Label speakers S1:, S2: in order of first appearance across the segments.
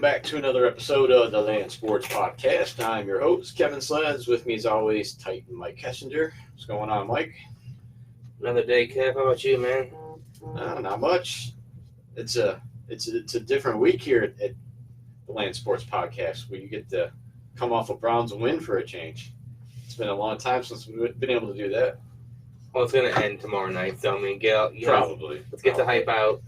S1: back to another episode of the Land Sports Podcast. I'm your host, Kevin Sleds. With me, as always, Titan Mike Kessinger. What's going on, Mike?
S2: Another day, Kev. How about you, man?
S1: Not much. It's a different week here at the Land Sports Podcast, where you get to come off a Browns win for a change. It's been a long time since we've been able to do that.
S2: Well, it's going to end tomorrow night, so I mean, get out.
S1: Probably.
S2: Let's get the hype out.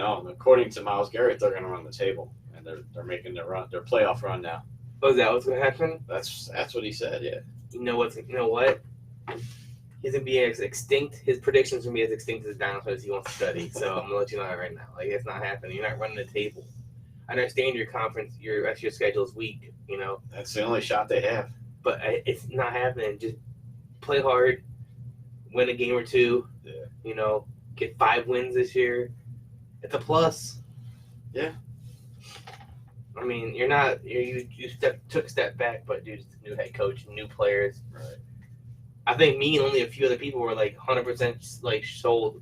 S1: According to Myles Garrett, they're going to run the table, and they're making their playoff run now.
S2: Oh, is that what's going to happen?
S1: That's what he said. Yeah.
S2: You know what? He's going to be as extinct. His predictions going to be as extinct as dinosaurs he wants to study. So I'm going to let you know that right now. Like, it's not happening. You're not running the table. I understand your conference, your rest of your schedule is weak.
S1: That's the only shot they have.
S2: But it's not happening. Just play hard, win a game or two.
S1: Yeah.
S2: Get 5 wins this year. It's a plus.
S1: Yeah.
S2: I mean, you took a step back, but dude, new head coach, new players.
S1: Right.
S2: I think me and only a few other people were like 100% like sold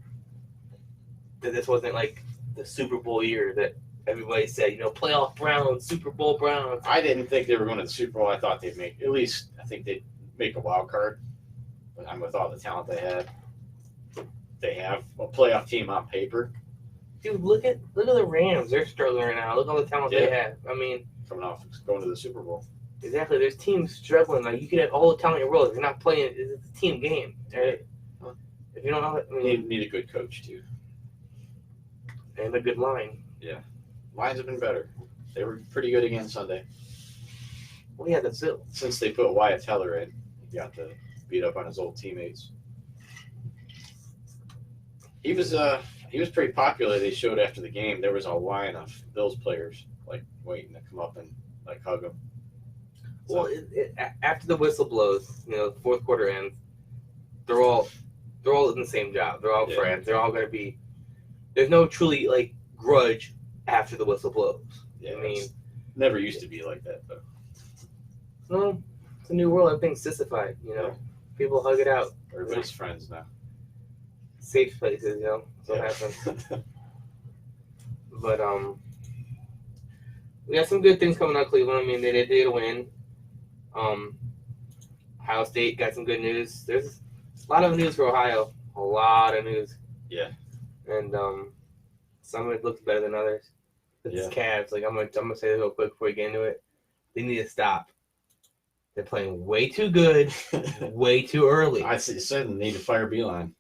S2: that this wasn't like the Super Bowl year that everybody said, playoff Browns, Super Bowl Browns.
S1: I didn't think they were going to the Super Bowl. I thought they'd make I think they'd make a wild card. But with all the talent they have a playoff team on paper.
S2: Dude, look at the Rams. They're struggling right now. Look at all the talent they have. I mean,
S1: coming off going to the Super Bowl.
S2: Exactly. There's teams struggling. Like, you could have all the talent in the world. If you're not playing, it's a team game. Right? If you don't know,
S1: need a good coach too,
S2: and a good line.
S1: Yeah, lines have been better. They were pretty good again Sunday.
S2: Well, yeah, that's it.
S1: Since they put Wyatt Teller in, he got to beat up on his old teammates. He was pretty popular. They showed after the game there was a line of Bills players like waiting to come up and like hug him. So,
S2: well, after the whistle blows, the fourth quarter ends. They're all in the same job. They're all friends. They're all going to be. There's no truly like grudge after the whistle blows.
S1: Yeah,
S2: I mean,
S1: never used to be like that though.
S2: No, it's a new world. Everything's sissified. People hug it out.
S1: Everybody's friends now.
S2: Safe places, That's what happens. But we got some good things coming out of Cleveland. I mean, they did win. Ohio State got some good news. There's a lot of news for Ohio. A lot of news.
S1: Yeah.
S2: And some of it looks better than others. It's Cavs. Like, I'm gonna say this real quick before we get into it. They need to stop. They're playing way too good, way too early.
S1: I said they need to fire Beeline.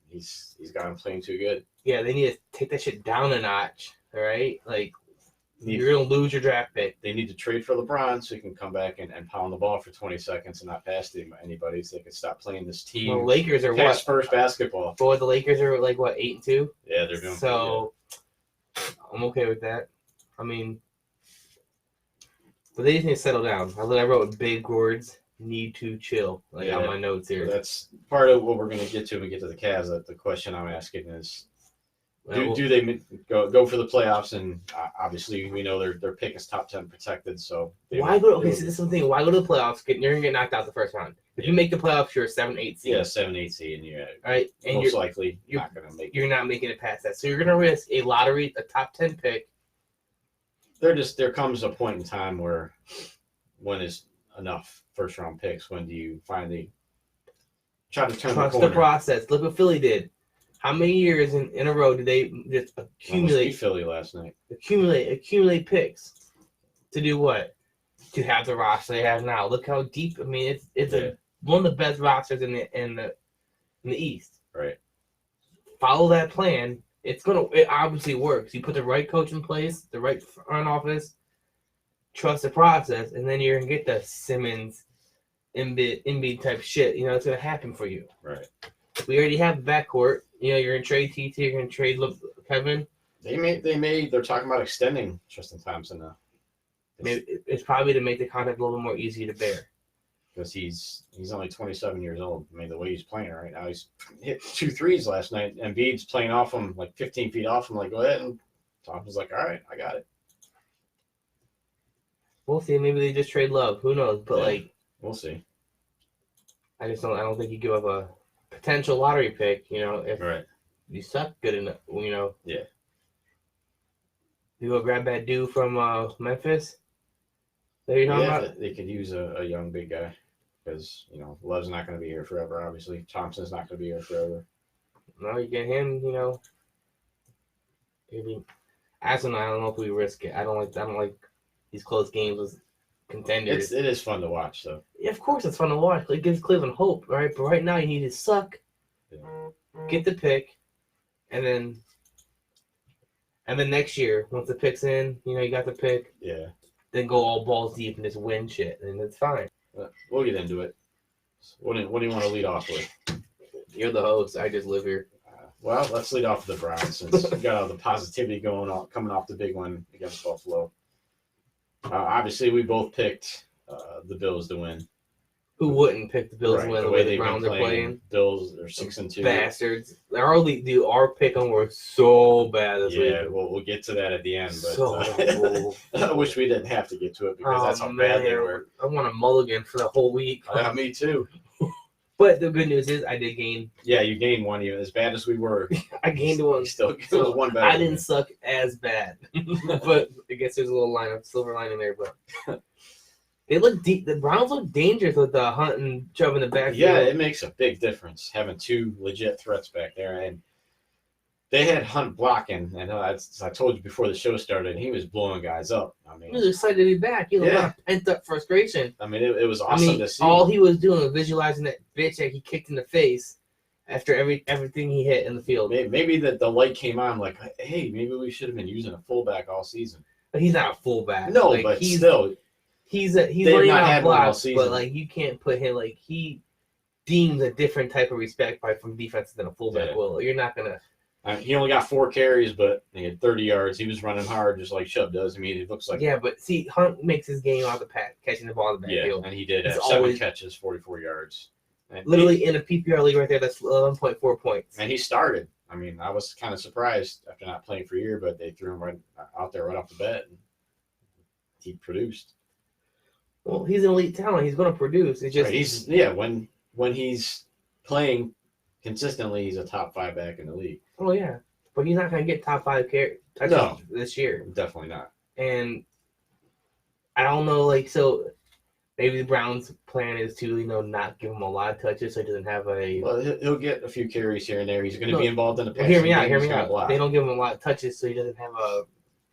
S1: He's got him playing too good.
S2: Yeah, they need to take that shit down a notch. All right, like you're gonna lose your draft pick.
S1: They need to trade for LeBron so he can come back and pound the ball for 20 seconds and not pass to anybody, so they can stop playing this team.
S2: The Lakers are
S1: pass first basketball.
S2: Boy, the Lakers are like what 8-2.
S1: Yeah, they're doing.
S2: So I'm okay with that. I mean, but they just need to settle down. I wrote big words. Need to chill, on my notes here.
S1: That's part of what we're going to get to when we get to the Cavs. That the question I'm asking is, do they go for the playoffs? And obviously, we know their pick is top 10 protected. So
S2: why go? Okay, so this is the thing. Why go to the playoffs? You're going to get knocked out the first round. If you make the playoffs, you're a 7-8 seed.
S1: Yeah, 7-8 seed, and you're
S2: right. And
S1: most likely not going to make.
S2: You're not making it past that. So you're going to risk a top 10 pick.
S1: There comes a point in time where when is enough first round picks? When do you finally try to turn
S2: trust
S1: the corner?
S2: The process? Look what Philly did. How many years in a row did they just accumulate
S1: Philly last night?
S2: Accumulate picks to do what? To have the roster they have now. Look how deep. I mean, it's one of the best rosters in the East.
S1: Right.
S2: Follow that plan. It obviously works. You put the right coach in place, the right front office. Trust the process, and then you're gonna get the Simmons, Embiid type shit. It's gonna happen for you.
S1: Right.
S2: We already have the backcourt. You're gonna trade TT. You're gonna trade Kevin.
S1: They're talking about extending Tristan Thompson now.
S2: Maybe it's probably to make the contract a little bit more easy to bear.
S1: Because he's only 27 years old. I mean, the way he's playing right now, he's hit 2 threes last night. And Embiid's playing off him, like 15 feet off him. Like, go ahead. And Thompson's like, all right, I got it.
S2: We'll see. Maybe they just trade Love. Who knows? But
S1: we'll see.
S2: I don't think you give up a potential lottery pick. If
S1: right.
S2: you suck good enough.
S1: Yeah.
S2: You go grab that dude from Memphis. That you're talking about?
S1: They could use a young big guy because Love's not going to be here forever. Obviously, Thompson's not going to be here forever.
S2: No, you get him. Maybe. I don't know if we risk it. I don't like these close games with contenders.
S1: It is fun to watch, though.
S2: Yeah, of course, it's fun to watch. It gives Cleveland hope, right? But right now, you need to suck, get the pick, and then next year, once the pick's in, you got the pick.
S1: Yeah.
S2: Then go all balls deep and just win shit, and it's fine.
S1: We'll get into it. What do you want to lead off with?
S2: You're the host. I just live here.
S1: Well, let's lead off with the Browns since we got all the positivity coming off the big one against Buffalo. Obviously, we both picked the Bills to win.
S2: Who wouldn't pick the Bills to win the way the Browns are playing?
S1: Bills are 6-2.
S2: Bastards. Our pick on were so bad this week.
S1: Yeah, we'll get to that at the end. But
S2: So
S1: I wish we didn't have to get to it because that's how bad they were.
S2: I want a mulligan for the whole week.
S1: Me too.
S2: But the good news is I did gain.
S1: Yeah, you gained one even as bad as we were.
S2: I gained one.
S1: Still was one better.
S2: I didn't suck as bad. But I guess there's a little silver lining there. But they look deep. The Browns look dangerous with the Hunt and Chubb in the backfield.
S1: Yeah, it makes a big difference having two legit threats back there. And they had Hunt blocking, and as I told you before the show started, he was blowing guys up. I mean,
S2: he was excited to be back. He had a lot of pent-up frustration.
S1: I mean, it was awesome to see.
S2: All he was doing was visualizing that bitch that he kicked in the face after everything he hit in the field.
S1: Maybe the light came on, like, hey, maybe we should have been using a fullback all season.
S2: But he's not a fullback.
S1: No, but still.
S2: He's learning how to block, but you can't put him he deems a different type of respect from defense than a fullback will. You're not gonna.
S1: He only got 4 carries, but he had 30 yards. He was running hard, just like Chubb does. I mean, it looks like
S2: but see, Hunt makes his game out of the pack, catching the ball in the backfield.
S1: Yeah, and he did have 7 catches, 44 yards. And
S2: literally in a PPR league right there, that's 11.4 points.
S1: And he started. I mean, I was kind of surprised after not playing for a year, but they threw him right out there right off the bat, and he produced.
S2: Well, he's an elite talent. He's going to produce. It's just
S1: when he's playing consistently, he's a top 5 back in the league.
S2: Oh yeah, but he's not going to get top 5 touches this year.
S1: Definitely not.
S2: And I don't know, so maybe the Browns' plan is to not give him a lot of touches, so he doesn't have a.
S1: Well, he'll get a few carries here and there. He's going to be involved in the passing.
S2: Hear me out. They don't give him a lot of touches, so he doesn't have a.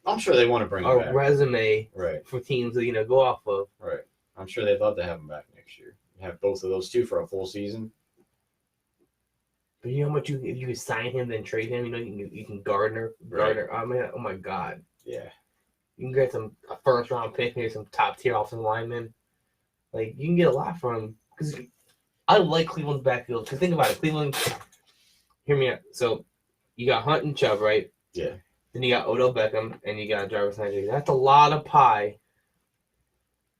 S1: I'm sure they want to bring him back.
S2: Resume for teams to go off of.
S1: Right. I'm sure they'd love to have him back next year. Have both of those two for a full season.
S2: But you know how much if you could sign him then trade him, you can Gardner.
S1: Right.
S2: I mean, oh my God.
S1: Yeah.
S2: You can get a first round pick, maybe some top tier offensive linemen. You can get a lot from him because I like Cleveland's backfield. Because think about it, Cleveland. Hear me out. So you got Hunt and Chubb, right?
S1: Yeah.
S2: Then you got Odell Beckham and you got Jarvis Landry. That's a lot of pie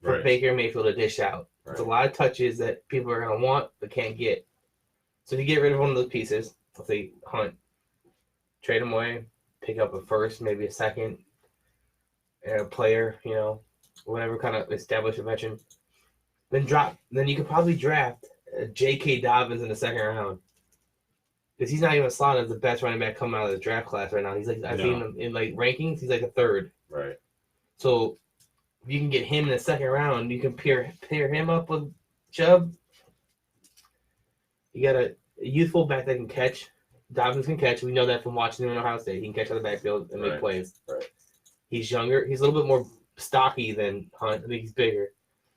S2: for Baker Mayfield to dish out.
S1: Right.
S2: It's a lot of touches that people are going to want but can't get. So if you get rid of one of those pieces, let's say Hunt, trade him away, pick up a first, maybe a second, and a player, whatever kind of established a veteran, then you could probably draft J.K. Dobbins in the second round. Because he's not even slotted as the best running back coming out of the draft class right now. He's I've seen him in rankings, he's a third.
S1: Right.
S2: So if you can get him in the second round, you can pair him up with Chubb. You got a youthful back that can catch. Dobbins can catch. We know that from watching him in Ohio State. He can catch out of the backfield and make plays.
S1: Right.
S2: He's younger. He's a little bit more stocky than Hunt. I think he's bigger.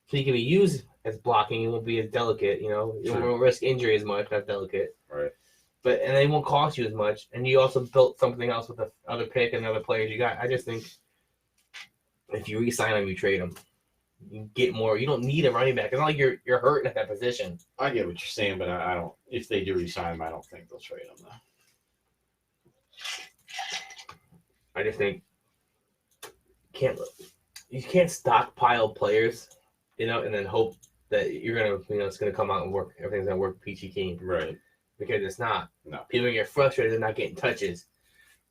S2: So he can be used as blocking. He won't be as delicate, You won't risk injury as much, not delicate.
S1: Right.
S2: And they won't cost you as much. And you also built something else with the other pick and other players you got. I just think if you re-sign him, you trade him. You get more. You don't need a running back. It's not like you're hurting at that position.
S1: I get what you're saying, but I don't. If they do re-sign him, I don't think they'll trade him though.
S2: I just think you can't stockpile players, and then hope that you're gonna, it's gonna come out and work. Everything's gonna work peachy keen.
S1: Right.
S2: Because it's not.
S1: No.
S2: People get frustrated. They're not getting touches.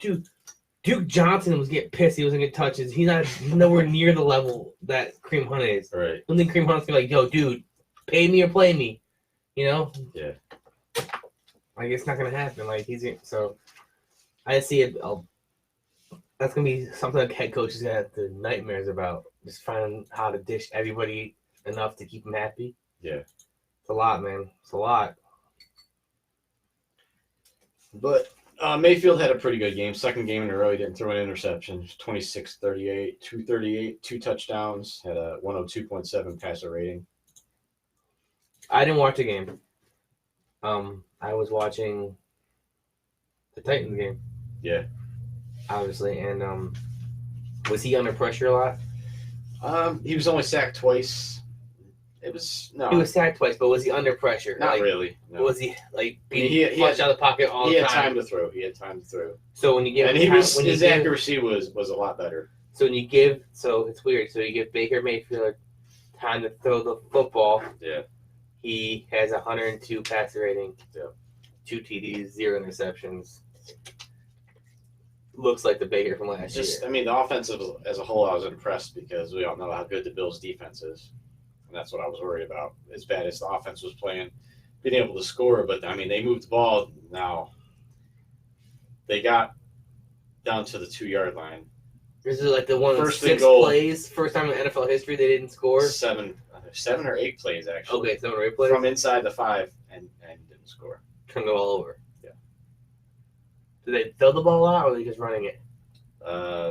S2: Dude. Duke Johnson was getting pissed. He wasn't getting touches. He's nowhere near the level that Kareem Hunt is.
S1: Right.
S2: I don't think Kareem Hunt's gonna be yo, dude, pay me or play me.
S1: Yeah.
S2: It's not gonna happen. So I see That's gonna be something that head coaches gonna have the nightmares about. Just finding how to dish everybody enough to keep them happy.
S1: Yeah.
S2: It's a lot, man. It's a lot.
S1: But Mayfield had a pretty good game. Second game in a row, he didn't throw an interception. 26-38, 238, 2 touchdowns, had a 102.7 passer rating.
S2: I didn't watch the game. I was watching the Titans game.
S1: Yeah.
S2: Obviously, and was he under pressure a lot?
S1: He was only sacked twice. It was no.
S2: He was sacked twice, but was he under pressure?
S1: Not really. No.
S2: Was he like being
S1: he
S2: punched out of the pocket all the time?
S1: He had time to throw.
S2: So when you give
S1: his accuracy was a lot better.
S2: So it's weird. So you give Baker Mayfield time to throw the football.
S1: Yeah.
S2: He has 102 passer rating.
S1: Yeah.
S2: 2 TDs, 0 interceptions. Looks like the Baker from last year.
S1: I mean, the offense as a whole, I was impressed because we all know how good the Bills' defense is. And that's what I was worried about. As bad as the offense was playing, being able to score. But, I mean, they moved the ball. Now, they got down to the 2-yard line.
S2: This is like the one of
S1: First
S2: 6 plays. First time in NFL history they didn't score.
S1: 7 or 8 plays, actually.
S2: Okay, 7 or 8 plays.
S1: From inside the 5 and didn't score.
S2: Turned the ball over.
S1: Yeah.
S2: Did they throw the ball out or were they just running it?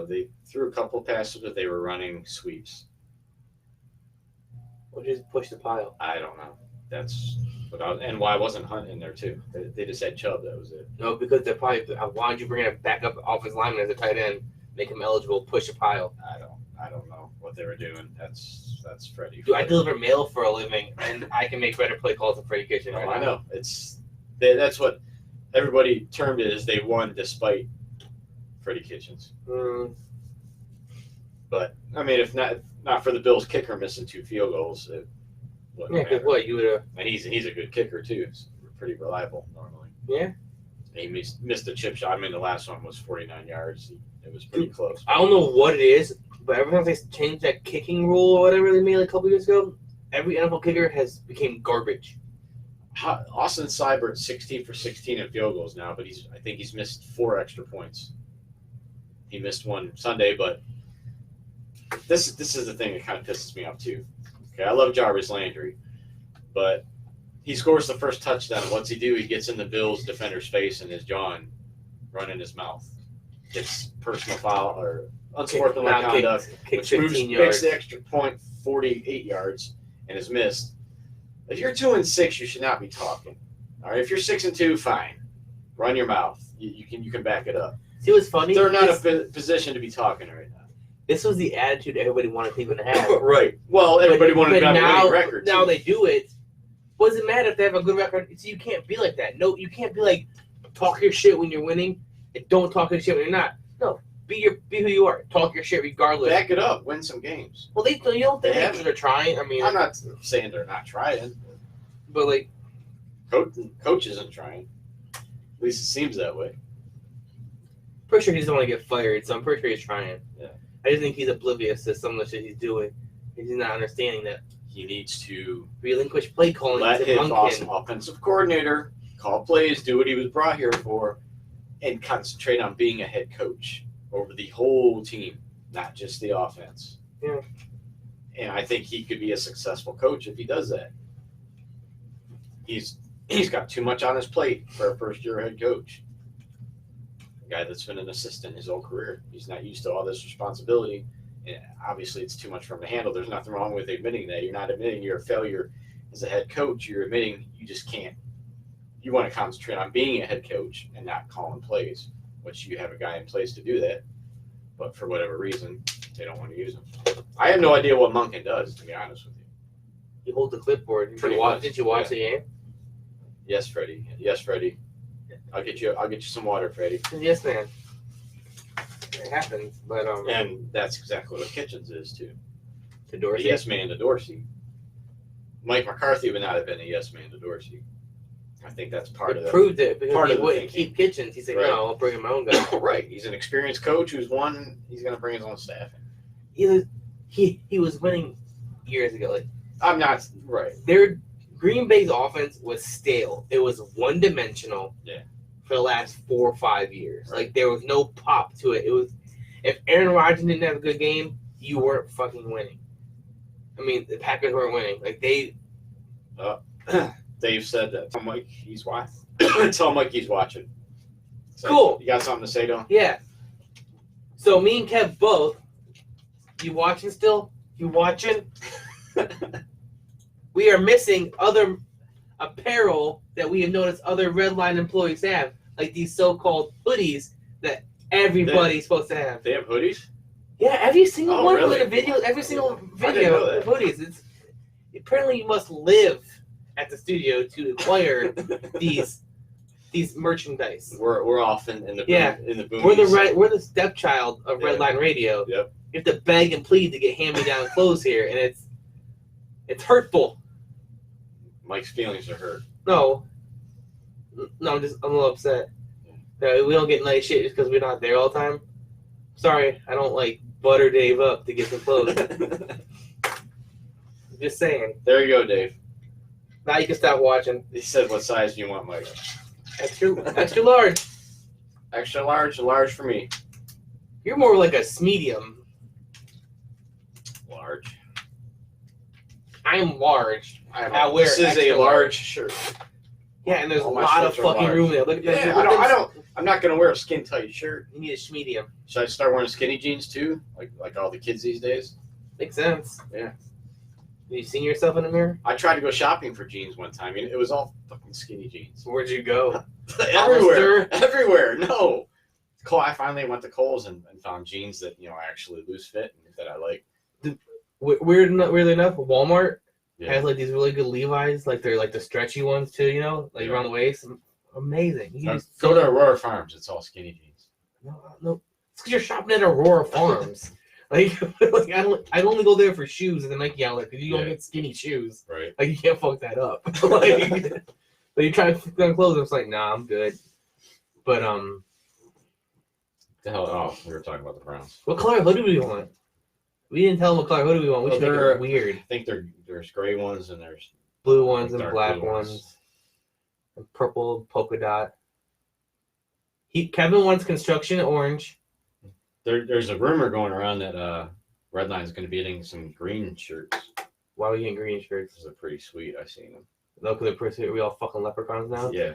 S1: They threw a couple passes, but they were running sweeps.
S2: Or just push the pile?
S1: I don't know. That's and why wasn't Hunt in there too? They just had Chubb. That was it.
S2: No, because they're probably. Why don't you bring in a backup offensive lineman as a tight end, make him eligible, push a pile?
S1: I don't know what they were doing. That's Freddie.
S2: Dude, I deliver mail for a living, and I can make better play calls than Freddie Kitchen.
S1: I know. That's what everybody termed it as they won despite Freddie Kitchens. But I mean, if not for the Bills kicker missing 2 field goals, it wouldn't matter.
S2: Because what you would have.
S1: And he's a good kicker too. He's pretty reliable normally.
S2: Yeah.
S1: He missed a chip shot. I mean, the last one was 49 yards. It was pretty close.
S2: I don't know what it is, but ever since they changed that kicking rule or whatever they made a couple years ago, every NFL kicker has became garbage.
S1: Austin Seibert's 16 for 16 in field goals now, but I think he's missed 4 extra points. He missed one Sunday, but this is the thing that kind of pisses me off too. Okay, I love Jarvis Landry, but he scores the first touchdown. What's he do? He gets in the Bills defender's face and is jawing, running his mouth. Gets personal foul or unsportsmanlike conduct, which makes the extra point 48 yards and is missed. If you're 2-6, you should not be talking. All right, if you're 6-2, fine. Run your mouth. You can back it up.
S2: See what's funny?
S1: They're not in a position to be talking right now.
S2: This was the attitude everybody wanted people to have.
S1: Right. Well, everybody wanted to have a winning record.
S2: Now they do it. What does it matter if they have a good record? So you can't be like that. No, you can't be like talk your shit when you're winning and don't talk your shit when you're not. No, be who you are. Talk your shit regardless.
S1: Back it up. Win some games.
S2: Well, they they're trying. I mean,
S1: I'm not saying they're not trying,
S2: but like,
S1: coach isn't trying. At least it seems that way.
S2: Pretty sure he doesn't want to get fired, so I'm pretty sure he's trying.
S1: Yeah. I
S2: just think he's oblivious to some of the shit he's doing. He's not understanding that
S1: he needs to
S2: relinquish play calling.
S1: Let his offensive coordinator call plays, do what he was brought here for, and concentrate on being a head coach over the whole team, not just the offense.
S2: Yeah.
S1: And I think he could be a successful coach if he does that. He's got too much on his plate for a first-year head coach. A guy that's been an assistant his whole career. He's not used to all this responsibility. And obviously, it's too much for him to handle. There's nothing wrong with admitting that. You're not admitting you're a failure as a head coach. You're admitting you just can't. You want to concentrate on being a head coach and not calling plays, which you have a guy in place to do that. But for whatever reason, they don't want to use him. I have no idea what Monken does, to be honest with you.
S2: You hold the clipboard. Did you watch the game?
S1: Yes, Freddie. Yes, Freddie. I'll get you some water, Freddie.
S2: Yes, man. It happens, but
S1: and that's exactly what Kitchens is too.
S2: To Dorsey.
S1: A yes man to Dorsey. Mike McCarthy would not have been a yes man to Dorsey. I think that's part of it.
S2: Proved it because
S1: part
S2: he
S1: of the
S2: wouldn't keep Kitchens. He said,
S1: right.
S2: "No, I'll bring in my own guy."
S1: Right. He's an experienced coach who's won. He's going to bring his own staff
S2: in. He was winning years ago. Like,
S1: I'm not right.
S2: Their Green Bay's offense was stale. It was one-dimensional.
S1: Yeah.
S2: For the last 4 or 5 years, right. Like there was no pop to it. If Aaron Rodgers didn't have a good game, you weren't fucking winning. I mean, the Packers weren't winning. Like they.
S1: Dave said that. Tell Mike he's watching. Tell Mike he's watching. So,
S2: Cool.
S1: You got something to say to him?
S2: Yeah. So me and Kev both. You watching still? You watching? We are missing other apparel that we have noticed other Redline employees have, like these so-called hoodies that everybody's supposed to have.
S1: They have hoodies?
S2: Yeah, every single one
S1: really?
S2: of the videos, every single
S1: I didn't
S2: video
S1: know
S2: of hoodies. It's apparently you must live at the studio to acquire these merchandise.
S1: We're off in the in the boonies.
S2: We're the stepchild of Redline Radio.
S1: Yep.
S2: You have to beg and plead to get hand-me-down clothes here, and it's hurtful.
S1: Mike's feelings are hurt.
S2: No, I'm a little upset. No, we don't get nice shit just because we're not there all the time. Sorry, I don't like butter Dave up to get some clothes. Just saying.
S1: There you go, Dave.
S2: Now you can stop watching.
S1: He said, "What size do you want, Mike?"
S2: Extra large.
S1: Extra large, large for me.
S2: You're more like a medium.
S1: Large.
S2: I'm large.
S1: This is a large shirt.
S2: Yeah, and there's a
S1: All my
S2: lot of
S1: shirts are
S2: fucking
S1: large.
S2: room there. Look at that.
S1: Yeah, I'm not gonna wear a skin tight shirt.
S2: You need a medium.
S1: Should I start wearing skinny jeans too, like all the kids these days?
S2: Makes sense.
S1: Yeah.
S2: Have you seen yourself in the mirror?
S1: I tried to go shopping for jeans one time. It was all fucking skinny jeans.
S2: Where'd you go?
S1: Everywhere. No. I finally went to Kohl's and found jeans that actually loose fit and that I like.
S2: Weirdly enough, Walmart
S1: Yeah.
S2: has like these really good Levi's, like they're like the stretchy ones too, like around the waist. Amazing.
S1: Go to Aurora Farms. It's all skinny jeans.
S2: No, it's because you're shopping at Aurora Farms. like I'd only go there for shoes at the Nike outlet because you don't get skinny shoes.
S1: Right.
S2: Like you can't fuck that up. But you try to put on clothes, and it's like, nah, I'm good. But
S1: The hell? Oh, we were talking about the Browns.
S2: what color hoodie do we want? We didn't tell them what color hoodie we want. We should make it weird.
S1: I think there's gray ones and there's
S2: Blue ones and
S1: dark
S2: black
S1: blue
S2: ones. And purple polka dot. Kevin wants construction orange.
S1: There's a rumor going around that Redline is going to be getting some green shirts.
S2: Why are we getting green shirts?
S1: Those are pretty sweet. I've seen them.
S2: No, because they're pretty. Are we all fucking leprechauns now?
S1: Yeah.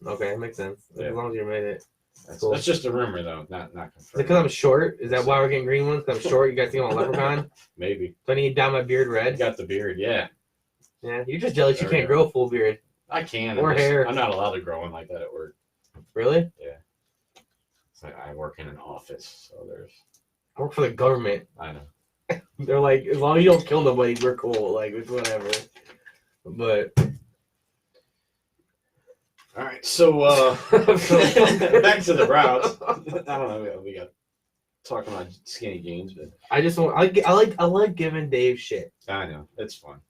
S2: Okay, that makes sense.
S1: Yeah.
S2: As long as you made it.
S1: That's just a rumor though, not confirmed.
S2: Is it because I'm short? Is that why we're getting green ones? Because I'm short? You guys think I'm a leprechaun?
S1: Maybe.
S2: Do I need to dye my beard red?
S1: You got the beard, yeah.
S2: Yeah, you're just jealous
S1: There
S2: you
S1: we
S2: can't
S1: go.
S2: grow a full beard.
S1: I can.
S2: Or hair.
S1: I'm not allowed to grow one like that at work.
S2: Really?
S1: So I work in an office, so there's.
S2: I work for the government.
S1: I know.
S2: They're like, as long as you don't kill nobody, we're cool. Like, it's whatever. But.
S1: All right, so back to the Browns. I don't know. We got talking about skinny jeans, but
S2: I just want. I like giving Dave shit
S1: I know it's fun.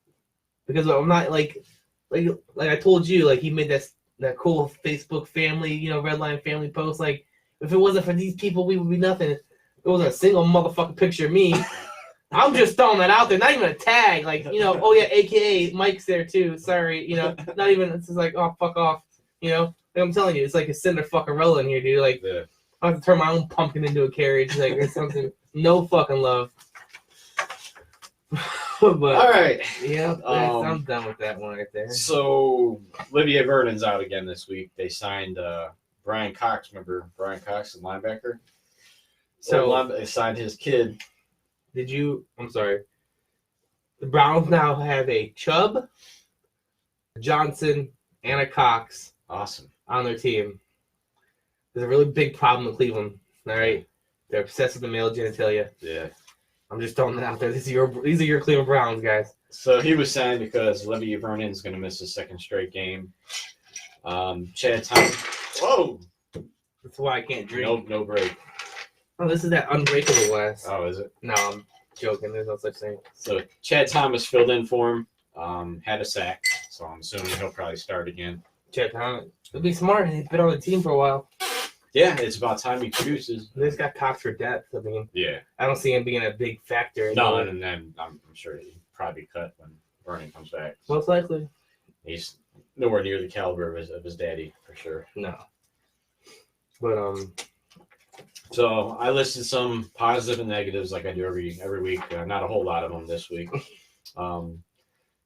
S2: because I'm not like I told you, like he made that cool Facebook family, Redline family post. Like if it wasn't for these people, we would be nothing. It wasn't a single motherfucking picture of me. I'm just throwing that out there, not even a tag. Like oh yeah, AKA Mike's there too. Sorry, not even. It's just like, oh, fuck off. Like I'm telling you, it's like a cinder fucking roll in here, dude. Like
S1: Yeah.
S2: I have to turn my own pumpkin into a carriage, like or something. No fucking love. But
S1: All right.
S2: yeah, I'm done with that one right there.
S1: So Olivier Vernon's out again this week. They signed Brian Cox. Remember Brian Cox, the linebacker?
S2: So
S1: they signed his kid.
S2: I'm sorry. The Browns now have a Chubb, a Johnson, and a Cox
S1: Awesome.
S2: on their team. There's a really big problem in Cleveland. All right, they're obsessed with the male genitalia.
S1: Yeah.
S2: I'm just throwing that out there. These are your Cleveland Browns, guys.
S1: So he was signed because Olivier Vernon's going to miss his second straight game. Chad Thomas. Whoa.
S2: That's why I can't drink.
S1: No break.
S2: Oh, this is that unbreakable glass.
S1: Oh, is it?
S2: No, I'm joking. There's no such thing.
S1: So Chad Thomas filled in for him. Had a sack. So I'm assuming he'll probably start again.
S2: Chad Thomas. It'll be smart. He's been on the team for a while.
S1: Yeah, it's about time he produces.
S2: They just got Cox for depth. I mean,
S1: Yeah.
S2: I don't see him being a big factor.
S1: No, and then I'm sure he'll probably cut when Vernon comes back.
S2: Most likely.
S1: He's nowhere near the caliber of his daddy, for sure.
S2: No. But
S1: So I listed some positive and negatives like I do every week. Not a whole lot of them this week.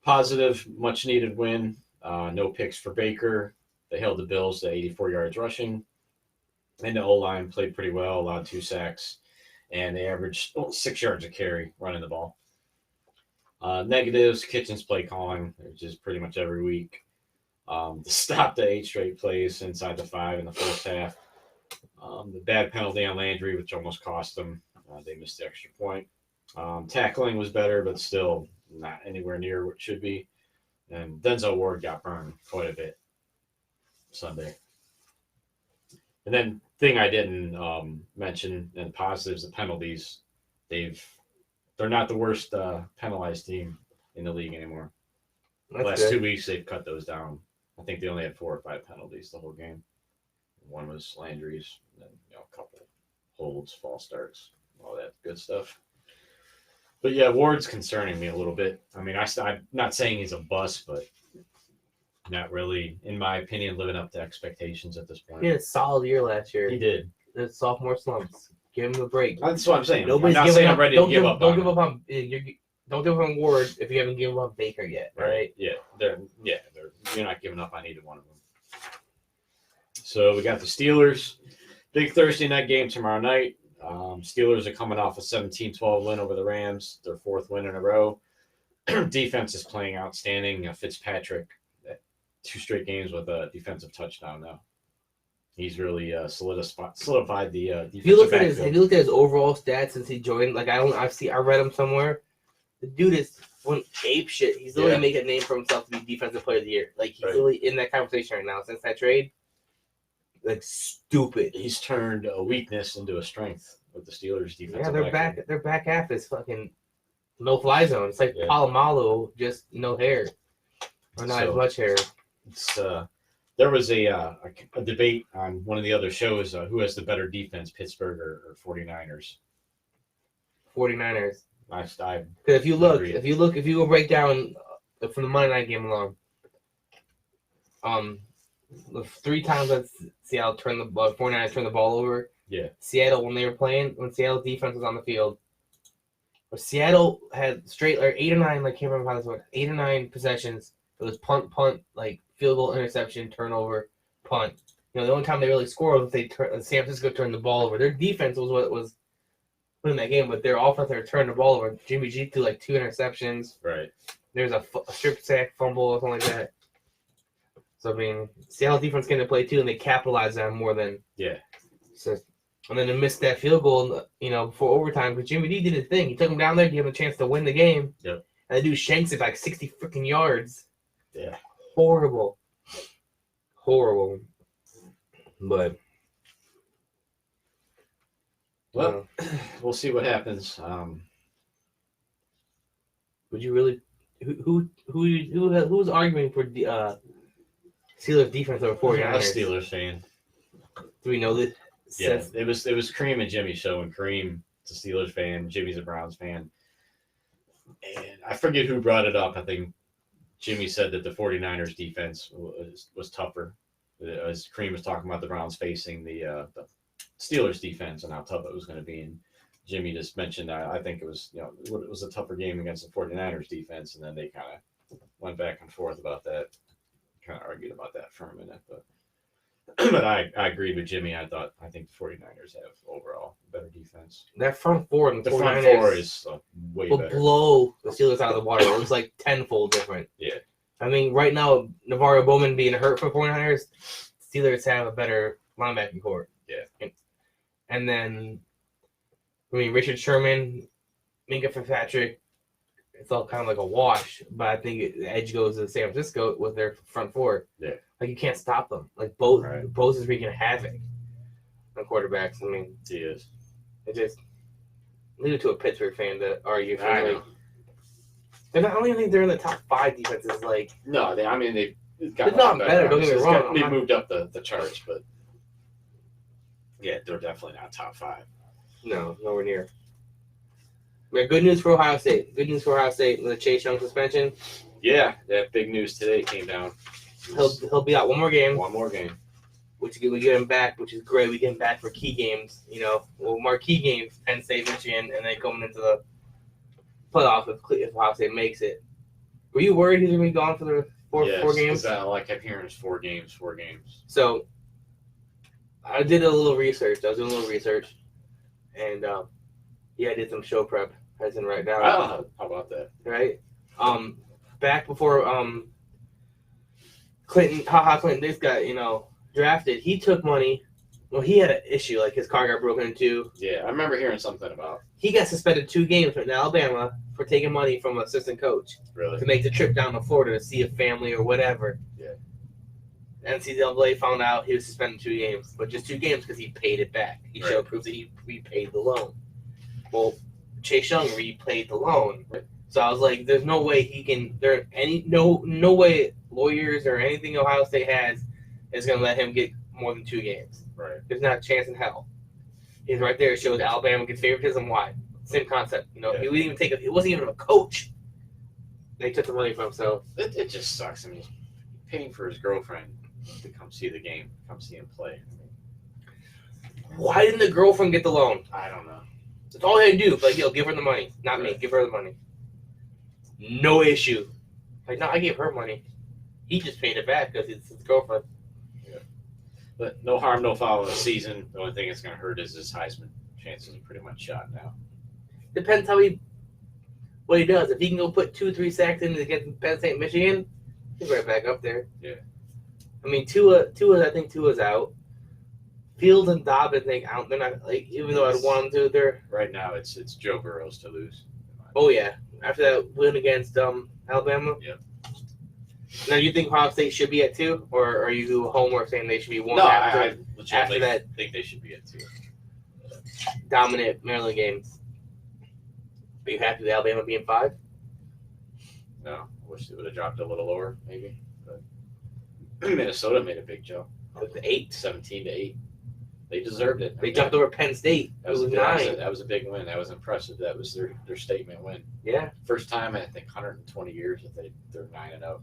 S1: Positive, much needed win. No picks for Baker. They held the Bills to 84 yards rushing. And the O-line played pretty well, allowed 2 sacks. And they averaged 6 yards a carry running the ball. Negatives, Kitchen's play calling, which is pretty much every week. Stopped the 8 straight plays inside the 5 in the first half. The bad penalty on Landry, which almost cost them. They missed the extra point. Tackling was better, but still not anywhere near what it should be. And Denzel Ward got burned quite a bit Sunday. And then thing I didn't mention in positives, the penalties. They're not the worst penalized team in the league anymore. The last 2 weeks, they've cut those down. I think they only had 4 or 5 penalties the whole game. One was Landry's, and then a couple holds, false starts, all that good stuff. But yeah, Ward's concerning me a little bit. I mean, I'm not saying he's a bust, but not really, in my opinion, living up to expectations at this point.
S2: He had a solid year last year.
S1: He did.
S2: The sophomore slumps. Give him a break.
S1: That's what I'm saying.
S2: Nobody's
S1: I'm not saying I'm ready to give up.
S2: Don't give up on. Don't give up on Ward if you haven't given up on Baker yet, right?
S1: Yeah, you're not giving up on either one of them. So we got the Steelers. Big Thursday night game tomorrow night. Steelers are coming off a 17-12 win over the Rams, their 4th win in a row. Defense is playing outstanding. Fitzpatrick, 2 straight games with a defensive touchdown now. He's really solidified the defensive
S2: Have you looked at his overall stats since he joined? Like I read him somewhere. The dude is went ape shit. He's literally making a name for himself to be defensive player of the year. Like he's really in that conversation right now since that trade. Like stupid.
S1: He's turned a weakness into a strength with the Steelers defense.
S2: Yeah, their back half is fucking no fly zone. It's like Palomalu, just no hair. Or not as much hair.
S1: It's there was a debate on one of the other shows who has the better defense, Pittsburgh or 49ers.
S2: 49ers.
S1: Because
S2: if you go break down from the Monday night game alone, the 3 times that Seattle 49ers turned the ball over.
S1: Yeah.
S2: Seattle when Seattle defense was on the field. But Seattle had straight 8 or 9, like can't remember how this went, 8 or 9 possessions. It was punt, like field goal, interception, turnover, punt. The only time they really scored was if San Francisco turned the ball over. Their defense was what was put in that game, but their offense they turned the ball over. Jimmy G threw 2 interceptions.
S1: Right.
S2: There's a strip sack, fumble, or something like that. So I mean, Seattle defense came to play too, and they capitalized on more than So, and then they missed that field goal, before overtime. But Jimmy D did his thing. He took him down there, gave him a chance to win the game.
S1: Yep.
S2: And the dude shanks it 60 freaking yards.
S1: Yeah.
S2: Horrible. But
S1: we'll see what happens.
S2: Would you really? Who was arguing for Steelers defense over 49ers?
S1: I'm a Steelers fan.
S2: Do we know that?
S1: Yeah, it was Kareem and Jimmy's show, and Kareem is a Steelers fan, Jimmy's a Browns fan. And I forget who brought it up. I think Jimmy said that the 49ers defense was tougher. As Kareem was talking about the Browns facing the Steelers defense and how tough it was going to be. And Jimmy just mentioned that I think it was a tougher game against the 49ers defense. And then they kind of went back and forth about that, kind of argued about that for a minute. But I agreed with Jimmy. I think the 49ers have overall better defense.
S2: That front four and
S1: the front four is way better.
S2: Will blow the Steelers out of the water. It was like tenfold different.
S1: Yeah.
S2: I mean, right now, Navarro Bowman being hurt for 49ers, Steelers have a better linebacking core.
S1: Yeah.
S2: And then, Richard Sherman, Minka Fitzpatrick, it's all kind of like a wash. But I think the edge goes to San Francisco with their front four.
S1: Yeah.
S2: Like, you can't stop them. Like, Bose is wreaking havoc on quarterbacks. I mean,
S1: he is.
S2: It just leave it to a Pittsburgh fan to argue for I don't even think they're in the top 5 defenses. Like,
S1: no, they've got
S2: it's not better. Don't get me wrong.
S1: They moved up the charts, but yeah, they're definitely not top 5.
S2: No, nowhere near. We have good news for Ohio State. Good news for Ohio State with the Chase Young suspension.
S1: Yeah, that big news today came down.
S2: He'll be out one more game.
S1: One more game.
S2: which we get him back, which is great. We get him back for key games, marquee games, Penn State, Michigan, and then coming into the playoffs if Ohio State makes it. Were you worried he's going to be gone for the four games?
S1: Yes, I kept hearing it's 4 games.
S2: So I did a little research. I was doing a little research, and I did some show prep, as in right now.
S1: How about that?
S2: Right? Back before Clinton this got, drafted, he took money. Well, he had an issue, like his car got broken into.
S1: Yeah, I remember hearing something about.
S2: He got suspended 2 games in Alabama for taking money from an assistant coach
S1: Really?
S2: to make the trip down to Florida to see a family or whatever.
S1: Yeah.
S2: NCAA found out he was suspended 2 games, but just 2 games because he paid it back. He showed proof that he repaid the loan. Well, Chase Young repaid the loan.
S1: Right.
S2: So I was like, there's no way he can. No way lawyers or anything Ohio State has is going to let him get more than 2 games.
S1: Right.
S2: There's not a chance in hell. He's right there. It shows Alabama gets favoritism. Why? Same concept. He didn't even it wasn't even a coach. They took the money from him. So
S1: it just sucks. I mean, he's paying for his girlfriend to come see the game, come see him play.
S2: Why didn't the girlfriend get the loan?
S1: I don't know.
S2: That's all they do. Like, give her the money. Not me. Give her the money. No issue. Like, no, I gave her money. He just paid it back because it's his girlfriend.
S1: Yeah. But no harm, no foul in the season. The only thing that's going to hurt is his Heisman chances are pretty much shot now.
S2: Depends what he does. If he can go put 2-3 sacks in against Penn State, Michigan, he's right back up there.
S1: Yeah.
S2: I mean, I think Tua's out. Fields and Dobbins, they're not, like, even though I'd want them to, they're...
S1: Right now, it's Joe Burrow's to lose.
S2: Oh, yeah. After that win against Alabama?
S1: Yep.
S2: Now, do you think Ohio State should be at 2? Or are you homework saying they should be 1
S1: No,
S2: after,
S1: I legitimately
S2: that
S1: think they should be at 2.
S2: dominant Maryland games? Are you happy with Alabama being 5?
S1: No, I wish they would have dropped a little lower, maybe. But Minnesota made a big jump.
S2: With the 8.
S1: 17-8. They deserved it.
S2: They jumped over Penn State. It was 9.
S1: That was a big win. That was impressive. That was their statement win.
S2: Yeah.
S1: First time in, I think, 120 years that they're 9-0.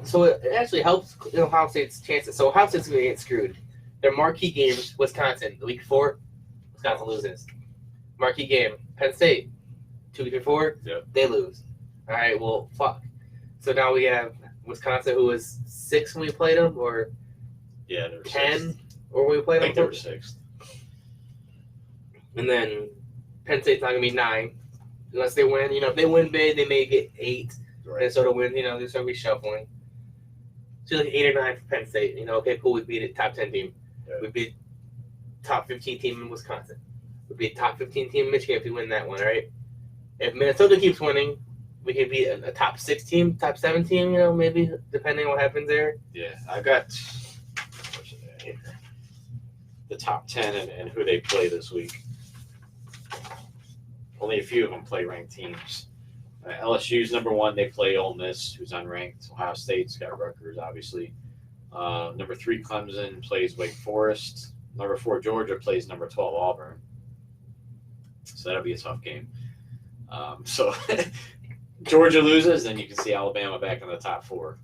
S2: So it actually helps Ohio State's chances. So Ohio State's going to get screwed. Their marquee games, Wisconsin, the week before, Wisconsin loses. Marquee game, Penn State, 2 weeks before, They lose. All right, well, fuck. So now we have Wisconsin, who was 6 when we played them, or
S1: they were
S2: 10,
S1: 6th.
S2: or when we played them.
S1: I think they were 6th.
S2: And then Penn State's not going to be 9 unless they win. If they win big, they may get 8.
S1: Right.
S2: Minnesota wins, they're going to be shuffling. So like 8 or 9 for Penn State. Okay, cool, we beat a top 10 team.
S1: Yeah.
S2: We beat top 15 team in Wisconsin. We beat top 15 team in Michigan if we win that one, right? If Minnesota keeps winning, we can be a top 6 team, top 7 team, maybe, depending on what happens there.
S1: Yeah, I've got the top 10 and who they play this week. Only a few of them play ranked teams. LSU's number 1. They play Ole Miss, who's unranked. Ohio State's got Rutgers, obviously. Number 3, Clemson plays Wake Forest. Number 4, Georgia plays number 12, Auburn. So that'll be a tough game. So Georgia loses, then you can see Alabama back in the top 4.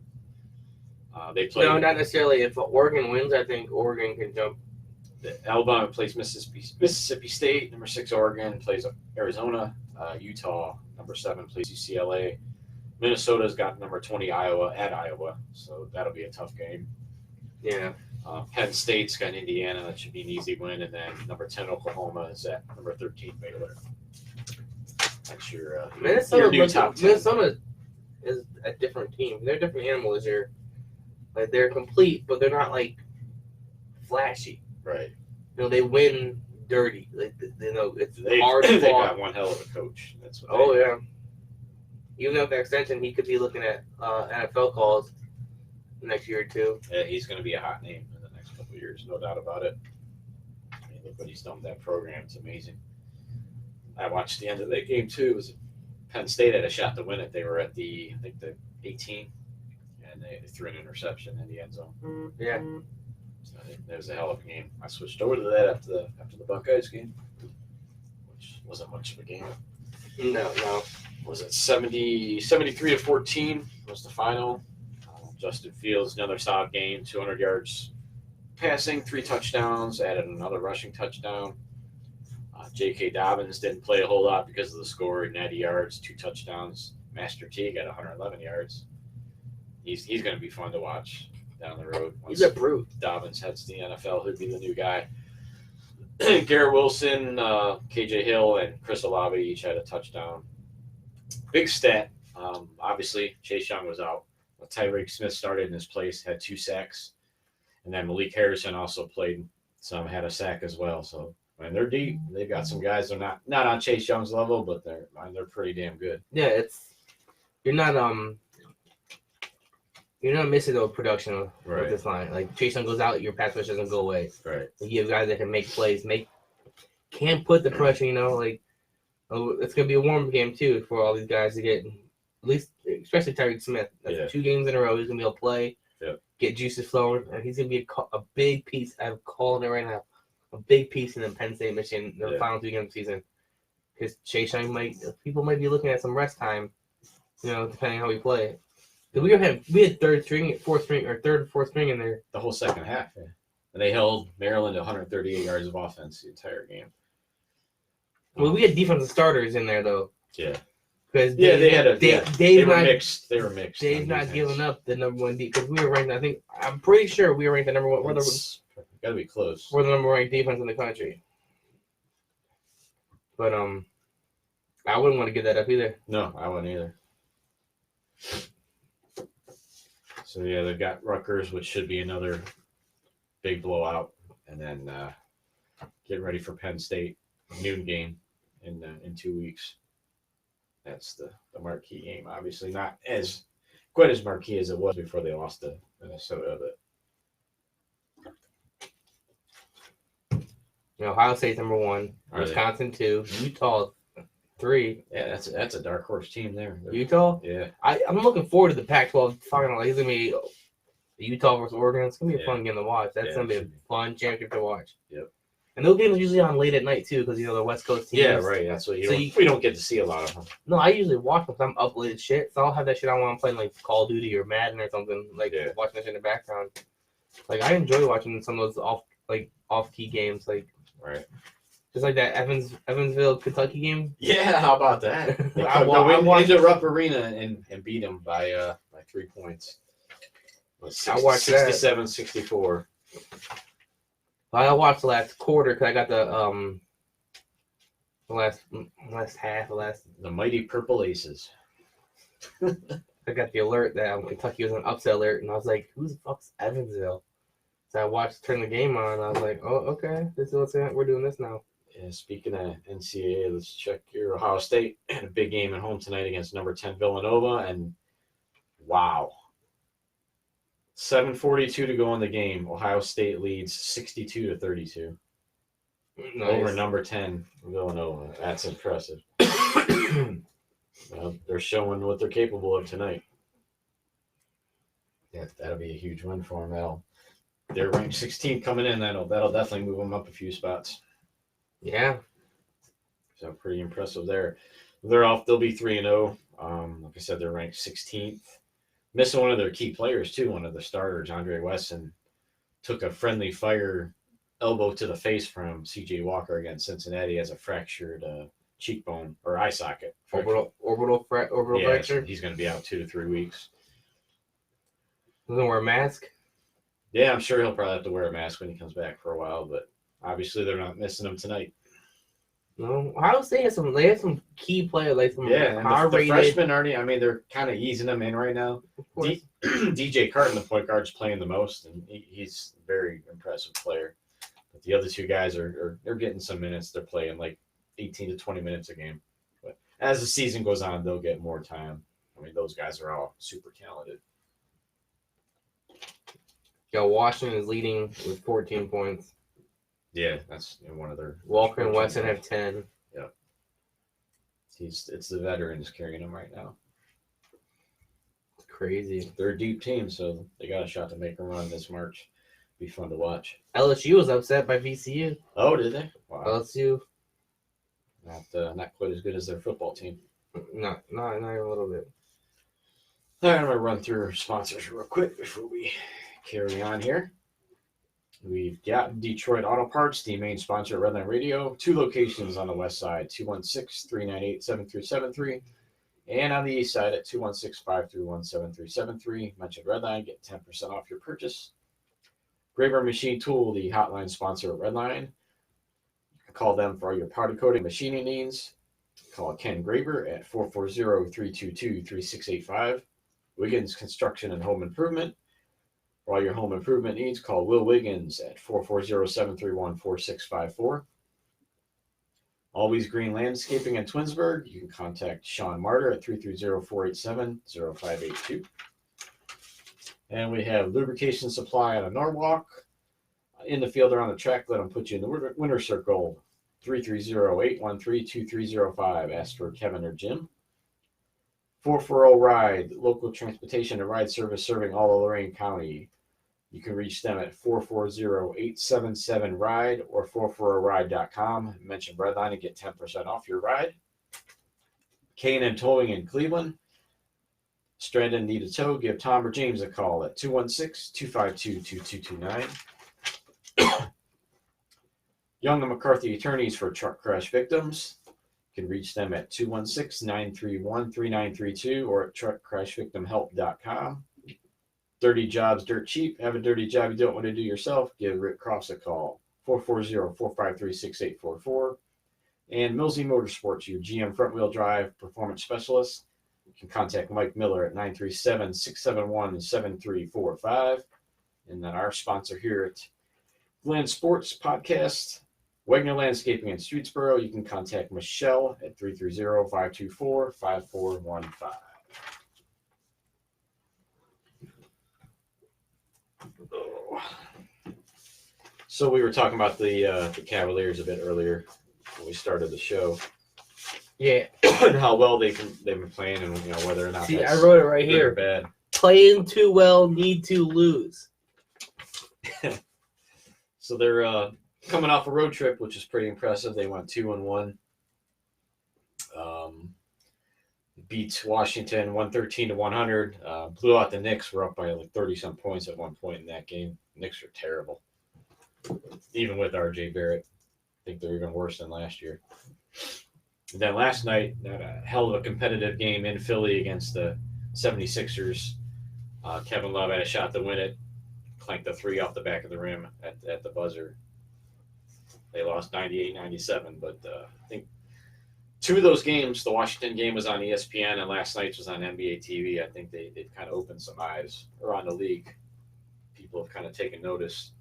S1: They play.
S2: No, not necessarily. If Oregon wins, I think Oregon can jump.
S1: Alabama plays Mississippi State. Number 6, Oregon plays Arizona. Utah, number 7, plays UCLA. Minnesota's got number 20, Iowa, at Iowa. So that'll be a tough game.
S2: Yeah.
S1: Penn State's got Indiana. That should be an easy win. And then number 10, Oklahoma, is at number 13, Baylor. That's your new top 10.
S2: Minnesota is a different team. They're a different animal this year. Like, they're complete, but they're not, like, flashy.
S1: Right.
S2: They win dirty. Like, it's
S1: They
S2: hard to
S1: they got one hell of a coach. That's what.
S2: Oh, yeah. Even with that extension, he could be looking at NFL calls the next year or 2.
S1: Yeah, he's going to be a hot name in the next couple of years, no doubt about it. I mean, look what he's done with that program. It's amazing. I watched the end of that game, too. It was Penn State had a shot to win it. They were at the 18, and they threw an interception in the end zone.
S2: Yeah.
S1: So that was a hell of a game. I switched over to that after the Buckeyes game, which wasn't much of a game.
S2: No.
S1: Was it 73-14 was the final? Justin Fields, another solid game, 200 yards passing, 3 touchdowns, added another rushing touchdown. J.K. Dobbins didn't play a whole lot because of the score, 90 yards, 2 touchdowns. Master T got 111 yards. He's going to be fun to watch down the road.
S2: He's a brute.
S1: Dobbins heads to the NFL. He'll be the new guy. Garrett Wilson, KJ Hill, and Chris Olave each had a touchdown. Big stat. Obviously, Chase Young was out. Tyreek Smith started in his place, had 2 sacks. And then Malik Harrison also played some, had a sack as well. So, and they're deep. They've got some guys. They're not on Chase Young's level, but they're pretty damn good.
S2: Yeah, you're not missing the production with this line. Like Chase Young goes out, your pass rush doesn't go away.
S1: Right.
S2: You have guys that can make plays, can put the pressure. It's gonna be a warm game too for all these guys to get at least, especially Tyreek Smith. That's 2 games in a row. He's gonna be able to play, get juices flowing, and he's gonna be a big piece. I'm calling it right now, a big piece in the Penn State Michigan the final 2 games of the season. Because Chase Young people might be looking at some rest time, depending on how we play. We had 3rd string, 4th string, or 3rd and 4th string in there.
S1: The whole second half, yeah. And they held Maryland to 138 yards of offense the entire game.
S2: Well, we had defensive starters in there, though.
S1: Yeah.
S2: Because
S1: they were mixed. They were mixed.
S2: Dave's not giving up the number 1 defense. Because we were ranked, I'm pretty sure we were ranked the number 1.
S1: Got to be close.
S2: We're the number 1 ranked defense in the country. But I wouldn't want to give that up either.
S1: No, I wouldn't either. So, yeah, they've got Rutgers, which should be another big blowout. And then getting ready for Penn State, noon game in 2 weeks. That's the marquee game. Obviously not quite as marquee as it was before they lost to Minnesota. But
S2: Ohio State's number 1, Wisconsin 2, Utah 3.
S1: Yeah, that's a dark horse team there.
S2: Utah?
S1: Yeah.
S2: I'm looking forward to the Pac-12 final. It's going to be Utah versus Oregon. It's going to be a fun game to watch. That's going to be a fun championship to watch.
S1: Yep.
S2: And those games are usually on late at night, too, because, the West Coast teams.
S1: Yeah, right. That's what we don't get to see a lot of them.
S2: No, I usually watch them because I'm up late as shit. So I'll have that shit on when I'm playing, like, Call of Duty or Madden or something. Like, watching that shit in the background. Like, I enjoy watching some of those off-key games. Like,
S1: right.
S2: Just like that Evansville, Kentucky game.
S1: Yeah, how about that?
S2: I watched
S1: the Rupp Arena and beat them by 3 points.
S2: I watched
S1: 67-64.
S2: I watched the last quarter because I got the last half,
S1: the mighty Purple Aces.
S2: I got the alert that Kentucky was an upset alert, and I was like, "Who the fuck's Evansville?" So I turned the game on, and I was like, "Oh, okay, this is what's we're doing this now."
S1: Yeah, speaking of NCAA, let's check your Ohio State. Had a big game at home tonight against number 10 Villanova, and wow. 7:42 to go in the game. Ohio State leads 62-32 over number 10 Villanova. That's impressive. They're showing what they're capable of tonight. Yeah, that'll be a huge win for them. They're ranked 16th coming in. That'll definitely move them up a few spots.
S2: Yeah.
S1: So pretty impressive there. They'll be 3-0. Like I said, they're ranked 16th. Missing one of their key players, too. One of the starters, Andre Wesson, took a friendly fire elbow to the face from C.J. Walker against Cincinnati as a fractured cheekbone or eye socket.
S2: Orbital fracture?
S1: He's going to be out 2 to 3 weeks.
S2: Doesn't wear a mask?
S1: Yeah, I'm sure he'll probably have to wear a mask when he comes back for a while, but obviously they're not missing him tonight.
S2: No, Ohio State has some key players, like some
S1: the freshmen already. I mean, they're kind of easing them in right now. DJ Carton, the point guard's playing the most, and he's a very impressive player. But the other 2 guys they're getting some minutes. They're playing like 18 to 20 minutes a game. But as the season goes on, they'll get more time. I mean, those guys are all super talented.
S2: Yeah, Washington is leading with 14 points.
S1: Yeah, that's one of their.
S2: Walker and Wesson have 10.
S1: Yeah. It's the veterans carrying them right now.
S2: It's crazy.
S1: They're a deep team, so they got a shot to make a run this March. Be fun to watch.
S2: LSU was upset by VCU.
S1: Oh, did they? Wow.
S2: LSU.
S1: Not quite as good as their football team.
S2: Not even a little bit.
S1: All right, I'm going to run through our sponsors real quick before we carry on here. We've got Detroit Auto Parts, the main sponsor of Redline Radio. 2 locations on the west side, 216-398-7373. And on the east side at 216-531-7373. Mention Redline, get 10% off your purchase. Graver Machine Tool, the hotline sponsor of Redline. You can call them for all your powder coating machining needs. Call Ken Graver at 440-322-3685. Wiggins Construction and Home Improvement. For all your home improvement needs, call Will Wiggins at 440-731-4654. Always Green Landscaping in Twinsburg. You can contact Sean Martyr at 330-487-0582. And we have Lubrication Supply out of Norwalk. In the field or on the track, let them put you in the winner circle. 330-813-2305. Ask for Kevin or Jim. 440 Ride, local transportation and ride service serving all of Lorain County. You can reach them at 440-877-RIDE or 440ride.com. Mention Redline and get 10% off your ride. K&N Towing in Cleveland. Stranded need a tow, give Tom or James a call at 216-252-2229. Young and McCarthy Attorneys for Truck Crash Victims. You can reach them at 216-931-3932 or at truckcrashvictimhelp.com. Dirty Jobs Dirt Cheap. Have a dirty job you don't want to do yourself? Give Rick Cross a call. 440-453-6844. And Millsy Motorsports, your GM front-wheel drive performance specialist. You can contact Mike Miller at 937-671-7345. And then our sponsor here at Clevelandd Sports Podcast, Wagner Landscaping in Streetsboro. You can contact Michelle at 330-524-5415. So we were talking about the Cavaliers a bit earlier when we started the show.
S2: Yeah.
S1: And how well they've been playing, and whether or not.
S2: See, I wrote it right here.
S1: Bad.
S2: Playing too well, need to lose.
S1: So they're coming off a road trip, which is pretty impressive. They went 2-1. Beat Washington 113-100. Blew out the Knicks. Were up by like 30-some points at one point in that game. Knicks are terrible. Even with R.J. Barrett. I think they're even worse than last year. And then last night, had a hell of a competitive game in Philly against the 76ers. Kevin Love had a shot to win it. Clanked the 3 off the back of the rim at the buzzer. They lost 98-97, but I think 2 of those games, the Washington game was on ESPN and last night's was on NBA TV. I think they've kind of opened some eyes around the league. People have kind of taken notice.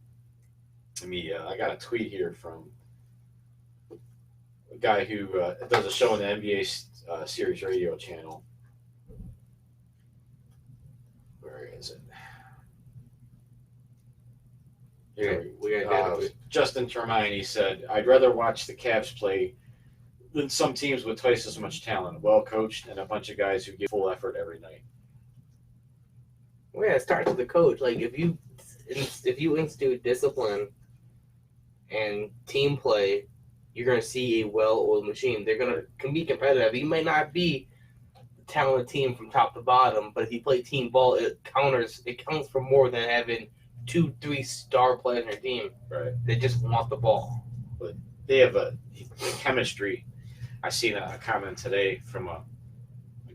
S1: I got a tweet here from a guy who does a show on the NBA Series Radio channel. Where is it? Here, Justin Termine, he said, I'd rather watch the Cavs play than some teams with twice as much talent, well coached, and a bunch of guys who give full effort every night.
S2: Well, yeah, it starts with the coach. Like if you institute discipline and team play, you're going to see a well-oiled machine. They're going to be competitive. You may not be a talented team from top to bottom, but if you play team ball, it counts for more than having 2-3 star players on your team.
S1: Right.
S2: They just want the ball.
S1: But they have the chemistry. I seen a comment today from a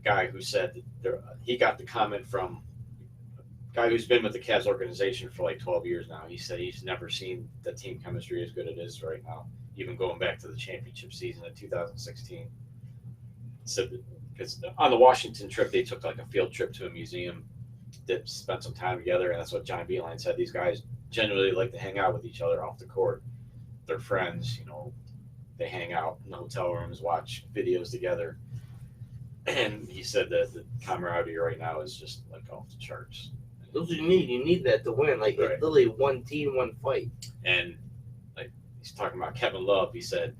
S1: guy who said that he got the comment from a guy who's been with the Cavs organization for like 12 years now. He said he's never seen the team chemistry as good as it is right now, even going back to the championship season of 2016. So, because on the Washington trip, they took like a field trip to a museum, spent some time together, and that's what John Beeline said. These guys generally like to hang out with each other off the court. They're friends, they hang out in the hotel rooms, watch videos together. And he said that the camaraderie right now is just like off the charts.
S2: That's what you need. You need that to win. Like,
S1: right.
S2: It's literally one team, one fight.
S1: And like he's talking about Kevin Love, he said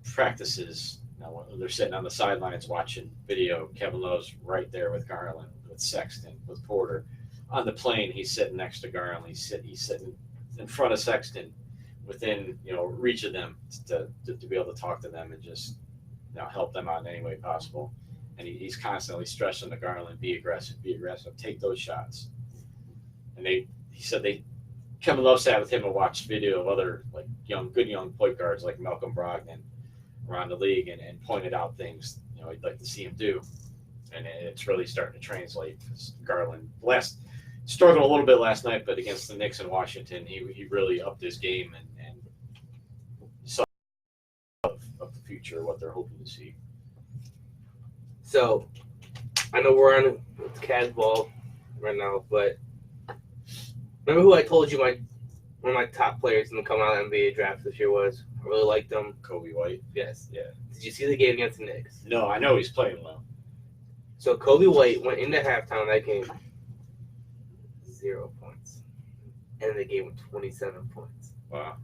S1: practices, when they're sitting on the sidelines watching video, Kevin Love's right there with Garland, with Sexton, with Porter. On the plane, he's sitting next to Garland. He's sitting in front of Sexton, within reach of them to be able to talk to them and just help them out in any way possible. And he's constantly stressing to Garland, be aggressive, take those shots. And he said Kevin Love sat with him and watched video of other like good young point guards like Malcolm Brogdon around the league and pointed out things he'd like to see him do, and it's really starting to translate. Garland struggled a little bit last night, but against the Knicks in Washington, he really upped his game and saw of the future, what they're hoping to see.
S2: So I know we're on Cavs ball right now, but remember who I told you one of my top players in the coming out of the NBA draft this year was? I really liked him.
S1: Kobe White.
S2: Yes.
S1: Yeah.
S2: Did you see the game against the Knicks?
S1: No, I know he's playing well.
S2: So Kobe White went into halftime of that game 0 points, and the game with 27 points.
S1: Wow.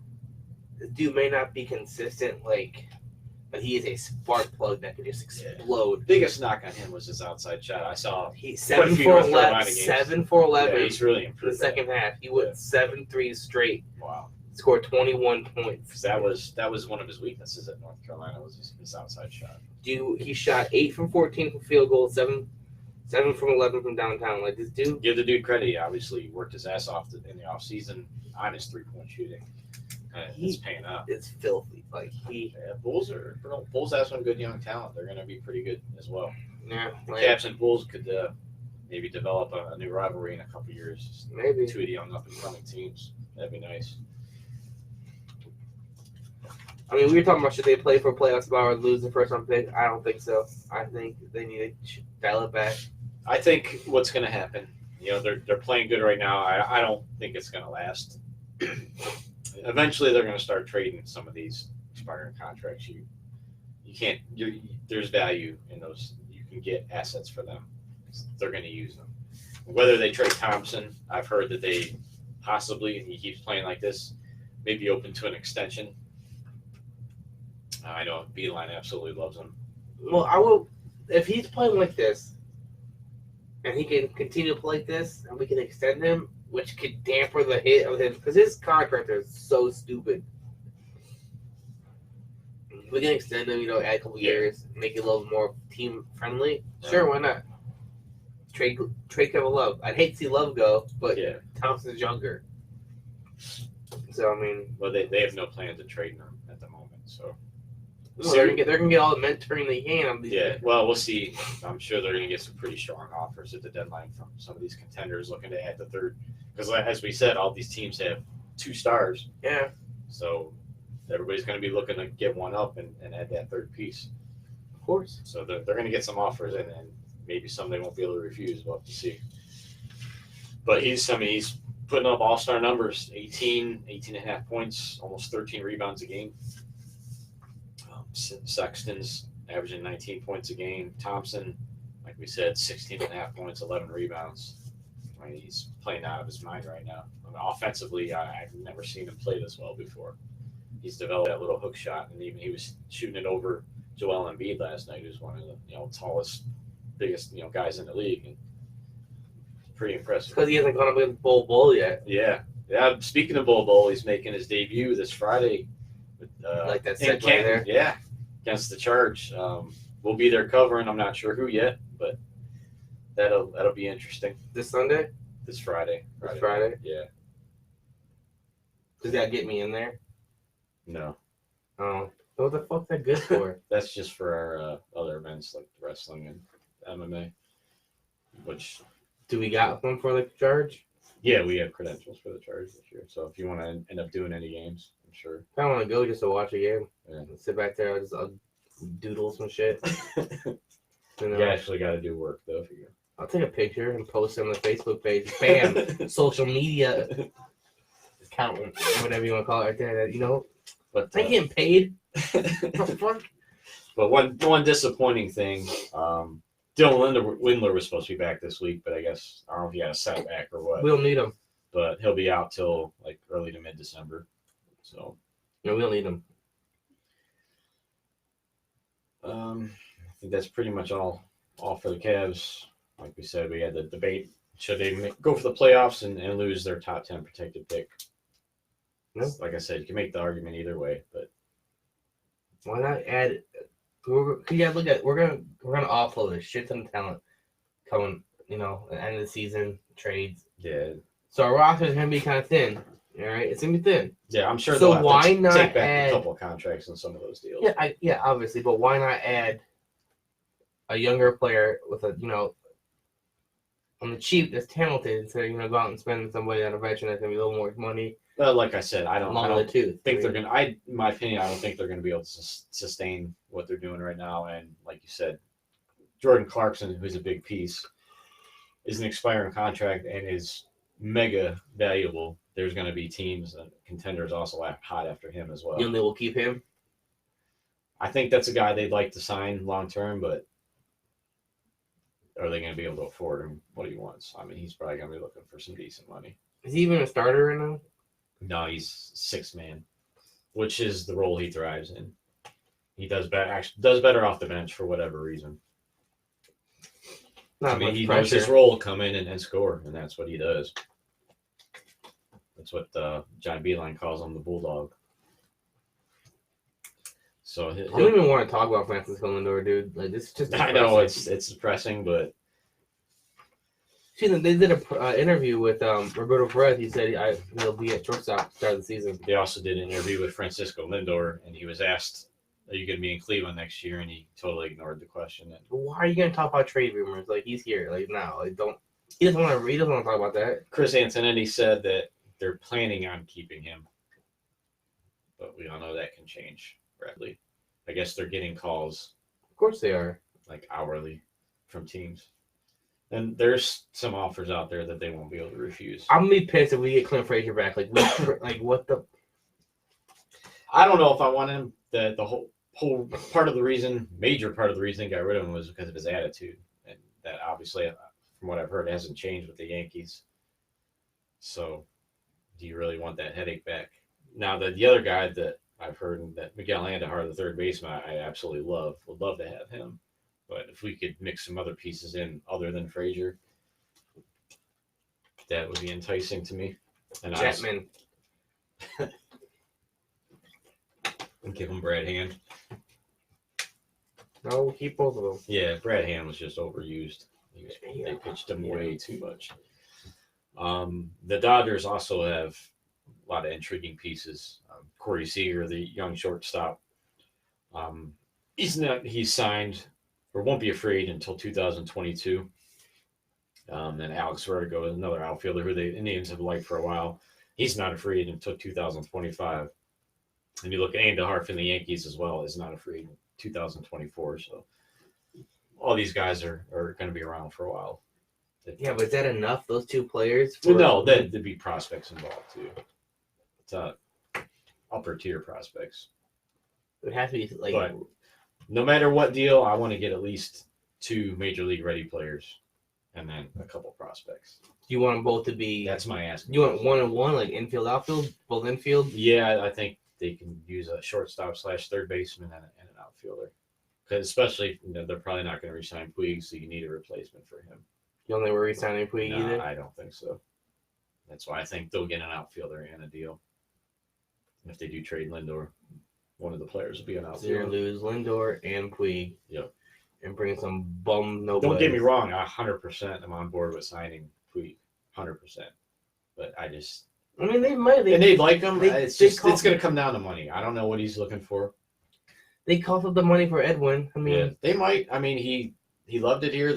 S2: This dude may not be consistent, but he is a spark plug that can just explode.
S1: Biggest knock on him was his outside shot. I saw
S2: he's 7 for 11. 7 for 11.
S1: Yeah, he's really
S2: in
S1: improved.
S2: The second half, he went 7 threes straight.
S1: Wow.
S2: Scored 21 points.
S1: That was one of his weaknesses at North Carolina, was his outside shot.
S2: He shot 8 from 14 from field goal, 7 from 11 from downtown. Like, this dude.
S1: Give the dude credit. He obviously worked his ass off in the offseason on his 3-point shooting. He's paying up.
S2: It's filthy.
S1: Bulls have some good young talent. They're going to be pretty good as well.
S2: Yeah.
S1: Cavs and Bulls could maybe develop a new rivalry in a couple years.
S2: Maybe.
S1: Two of the young up-and-coming teams. That'd be nice.
S2: I mean, we were talking about should they play for a playoff spot or lose the first round pick. I don't think so. I think they need to dial it back.
S1: I think what's going to happen, they're playing good right now. I don't think it's going to last. Eventually, they're going to start trading some of these expiring contracts. You can't. There's value in those. You can get assets for them. They're going to use them. Whether they trade Thompson, I've heard that they possibly, and he keeps playing like this, may be open to an extension. I know Beeline absolutely loves him.
S2: Well, I will. If he's playing like this, and he can continue to play like this, and we can extend him, which could damper the hit of him, because his contract is so stupid. We can extend him, add a couple years, make it a little more team friendly. Sure, why not? Trade Kevin Love. I'd hate to see Love go, but Thompson's younger. So I mean,
S1: well, they have no plan to trade him at the moment, so.
S2: Well, they're gonna get all the mentoring they can on these.
S1: Yeah, well, we'll see. I'm sure they're gonna get some pretty strong offers at the deadline from some of these contenders looking to add the third. Because as we said, all these teams have 2 stars.
S2: Yeah.
S1: So everybody's gonna be looking to get one up and add that third piece.
S2: Of course.
S1: So they're gonna get some offers, and maybe some they won't be able to refuse. We'll have to see. But he's putting up all-star numbers: 18 and a half points, almost 13 rebounds a game. Sexton's averaging 19 points a game. Thompson, like we said, 16 and a half points, 11 rebounds. I mean, he's playing out of his mind right now. I mean, offensively, I've never seen him play this well before. He's developed that little hook shot, and even he was shooting it over Joel Embiid last night, who's one of the tallest, biggest guys in the league. And pretty impressive.
S2: Because he hasn't gone up with Bull yet.
S1: Yeah. Speaking of Bull, he's making his debut this Friday.
S2: Like that set right there.
S1: Yeah, against the Charge. We'll be there covering. I'm not sure who yet, but that'll be interesting.
S2: This Sunday?
S1: This Friday.
S2: This Friday?
S1: Yeah.
S2: Does that get me in there?
S1: No.
S2: Oh. What the fuck's that good for?
S1: That's just for our other events like wrestling and MMA. Which.
S2: Do we got one for the Charge?
S1: Yeah, we have credentials for the Charge this year. So if you want to end up doing any games, I'm sure.
S2: I want to go just to watch a game.
S1: Yeah.
S2: Sit back there, I'll doodle some shit.
S1: You actually got to do work though. If you
S2: I'll take a picture and post it on the Facebook page. Bam! Social media account, whatever you want to call it, right there. But I getting paid. What the fuck?
S1: But one disappointing thing, Dylan Windler was supposed to be back this week, but I guess I don't know if he had a setback or what.
S2: We don't need him.
S1: But he'll be out till like early to mid-December. So.
S2: No, we don't need him.
S1: I think that's pretty much all for the Cavs. Like we said, we had the debate: should they go for the playoffs and lose their top 10 protected pick?
S2: No.
S1: Like I said, you can make the argument either way, but
S2: why not add? We're gonna offload a shit ton of talent coming. At the end of the season trades.
S1: Yeah.
S2: So our roster is gonna be kind of thin. All right, it's gonna be thin.
S1: Yeah, I'm sure
S2: So
S1: they'll have
S2: why
S1: to
S2: not
S1: take back
S2: add-
S1: a couple of contracts in some of those deals.
S2: Yeah, obviously, but why not add a younger player with a on the cheap that's talented instead of go out and spend somebody on a veteran that's gonna be a little more money.
S1: But like I said, I don't
S2: tooth.
S1: think they're gonna. In my opinion, I don't think they're gonna be able to sustain what they're doing right now. And like you said, Jordan Clarkson, who's a big piece, is an expiring contract and is mega valuable. There's going to be teams and contenders also hot after him as well.
S2: You know they will keep him.
S1: I think that's a guy they'd like to sign long term, but are they going to be able to afford him what he wants? I mean, he's probably going to be looking for some decent money.
S2: Is he even a starter right now?
S1: No, he's sixth man, which is the role he thrives in. He does better off the bench for whatever reason.
S2: Not much
S1: he
S2: pressure.
S1: knows his role, come in and score, and that's what he does. That's what John Beeline calls him, the Bulldog. So
S2: I don't even want to talk about Francisco Lindor, dude. Like, this is just.
S1: I know it's depressing, but
S2: see, they did an interview with Roberto Perez. He said he'll be at shortstop start of the season.
S1: They also did an interview with Francisco Lindor, and he was asked, "Are you going to be in Cleveland next year?" And he totally ignored the question. And
S2: why are you going to talk about trade rumors? Like, he's here. Like, no, like, don't. He doesn't want to talk about that.
S1: Chris Antonetti said that they're planning on keeping him, but we all know that can change rapidly. I guess they're getting calls.
S2: Of course they are.
S1: Like hourly from teams. And there's some offers out there that they won't be able to refuse.
S2: I'm going to be pissed if we get Clint Frazier back. Like, what the...
S1: I don't know if I want him. The whole part of the reason, major part of the reason they got rid of him was because of his attitude. And that obviously, from what I've heard, hasn't changed with the Yankees. So, do you really want that headache back? Now, the other guy that I've heard, that Miguel Andujar, the third baseman, I absolutely would love to have him. But if we could mix some other pieces in other than Frazier, that would be enticing to me. And
S2: Chapman.
S1: And give him Brad Hand.
S2: No, we'll keep both of them.
S1: Yeah, Brad Hand was just overused. They pitched him way too much. The Dodgers also have a lot of intriguing pieces. Corey Seager, the young shortstop, he's signed or won't be a free agent until 2022. And Alex Vertigo is another outfielder who the Indians have liked for a while. He's not a free agent until 2025. And you look at Andujar from the Yankees as well, is not a free agent 2024. So all these guys are going to be around for a while.
S2: Yeah, but is that enough? Those two players?
S1: No, there'd be prospects involved too. It's upper tier prospects.
S2: It would have to be like.
S1: But no matter what deal, I want to get at least 2 major league ready players, and then a couple prospects.
S2: Do you want them both to be?
S1: That's my ask.
S2: You want 1-1, like infield, outfield, both infield?
S1: Yeah, I think they can use a shortstop / third baseman and an outfielder. Because especially, they're probably not going to re-sign Puig, so you need a replacement for him.
S2: You don't think we're re-signing Puig either?
S1: I don't think so. That's why I think they'll get an outfielder and a deal. And if they do trade Lindor, one of the players will be an outfielder.
S2: So you're going to lose Lindor and Puig.
S1: Yep.
S2: And bring some bum nobody.
S1: Don't get me wrong, 100% I'm on board with signing Puig. 100%. But I mean,
S2: they might.
S1: And they'd like him. It's going to come down to money. I don't know what he's looking for.
S2: They coughed up the money for Edwin. I mean,
S1: yeah, they might. I mean, he loved it here.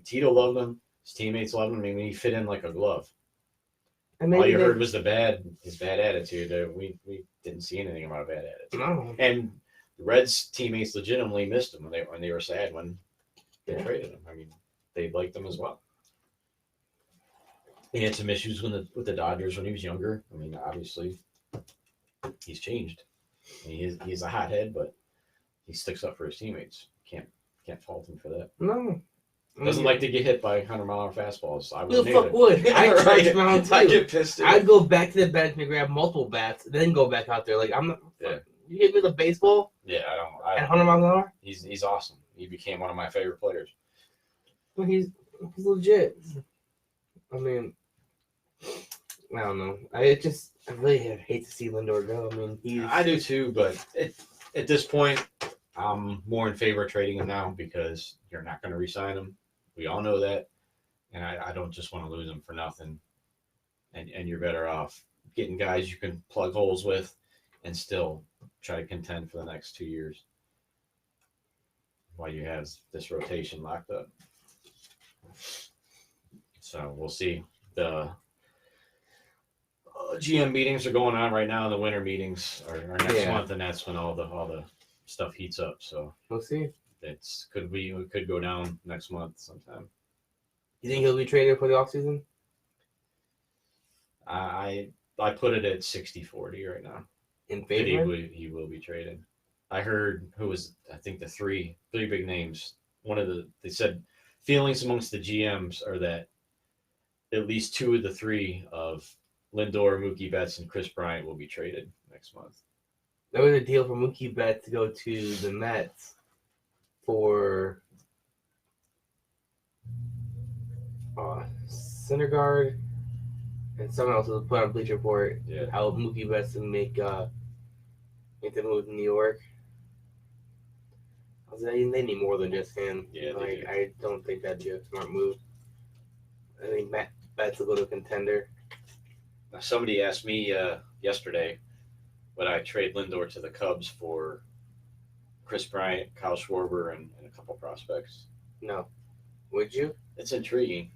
S1: Tito loved him. His teammates loved him. I mean, he fit in like a glove. All you heard was his bad attitude. We didn't see anything about a bad attitude.
S2: No.
S1: And the Reds teammates legitimately missed him when they were sad when they traded him. I mean, they liked him as well. He had some issues with the Dodgers when he was younger. I mean, obviously, he's changed. I mean, he's a hothead, but he sticks up for his teammates. Can't fault him for that.
S2: No.
S1: Doesn't like to get hit by 100-mile fastballs. I
S2: Who the fuck would? I charge around too.
S1: I get pissed.
S2: I'd go back to the bench and grab multiple bats, then go back out there. Like, I'm not.
S1: Yeah.
S2: You hit me with a baseball?
S1: Yeah,
S2: at 100 miles an hour?
S1: He's awesome. He became one of my favorite players.
S2: Well, he's legit. I mean, I don't know. I really hate to see Lindor go. I mean,
S1: I do too, but at this point, I'm more in favor of trading him now because you're not going to re-sign him. We all know that, and I don't just want to lose him for nothing. And you're better off getting guys you can plug holes with and still try to contend for the next 2 years while you have this rotation locked up. So we'll see. The GM meetings are going on right now. The winter meetings are next month, and that's when all the stuff heats up. So
S2: we'll see.
S1: It could go down next month sometime.
S2: You think he'll be traded for the offseason?
S1: I put it at 60-40 right now.
S2: In favor?
S1: He will be traded. I heard I think the three big names. They said feelings amongst the GMs are that at least 2 of the 3 of Lindor, Mookie Betts, and Chris Bryant will be traded next month.
S2: There was a deal for Mookie Betts to go to the Mets for Syndergaard and someone else was put on Bleacher Report.
S1: Yeah.
S2: How Mookie Betts to make the move to New York. I was like, they need more than just him.
S1: Yeah,
S2: I don't think that'd be a smart move. I think Betts will go to a contender.
S1: Now, somebody asked me yesterday, would I trade Lindor to the Cubs for Chris Bryant, Kyle Schwarber, and a couple prospects?
S2: No. Would you?
S1: It's intriguing.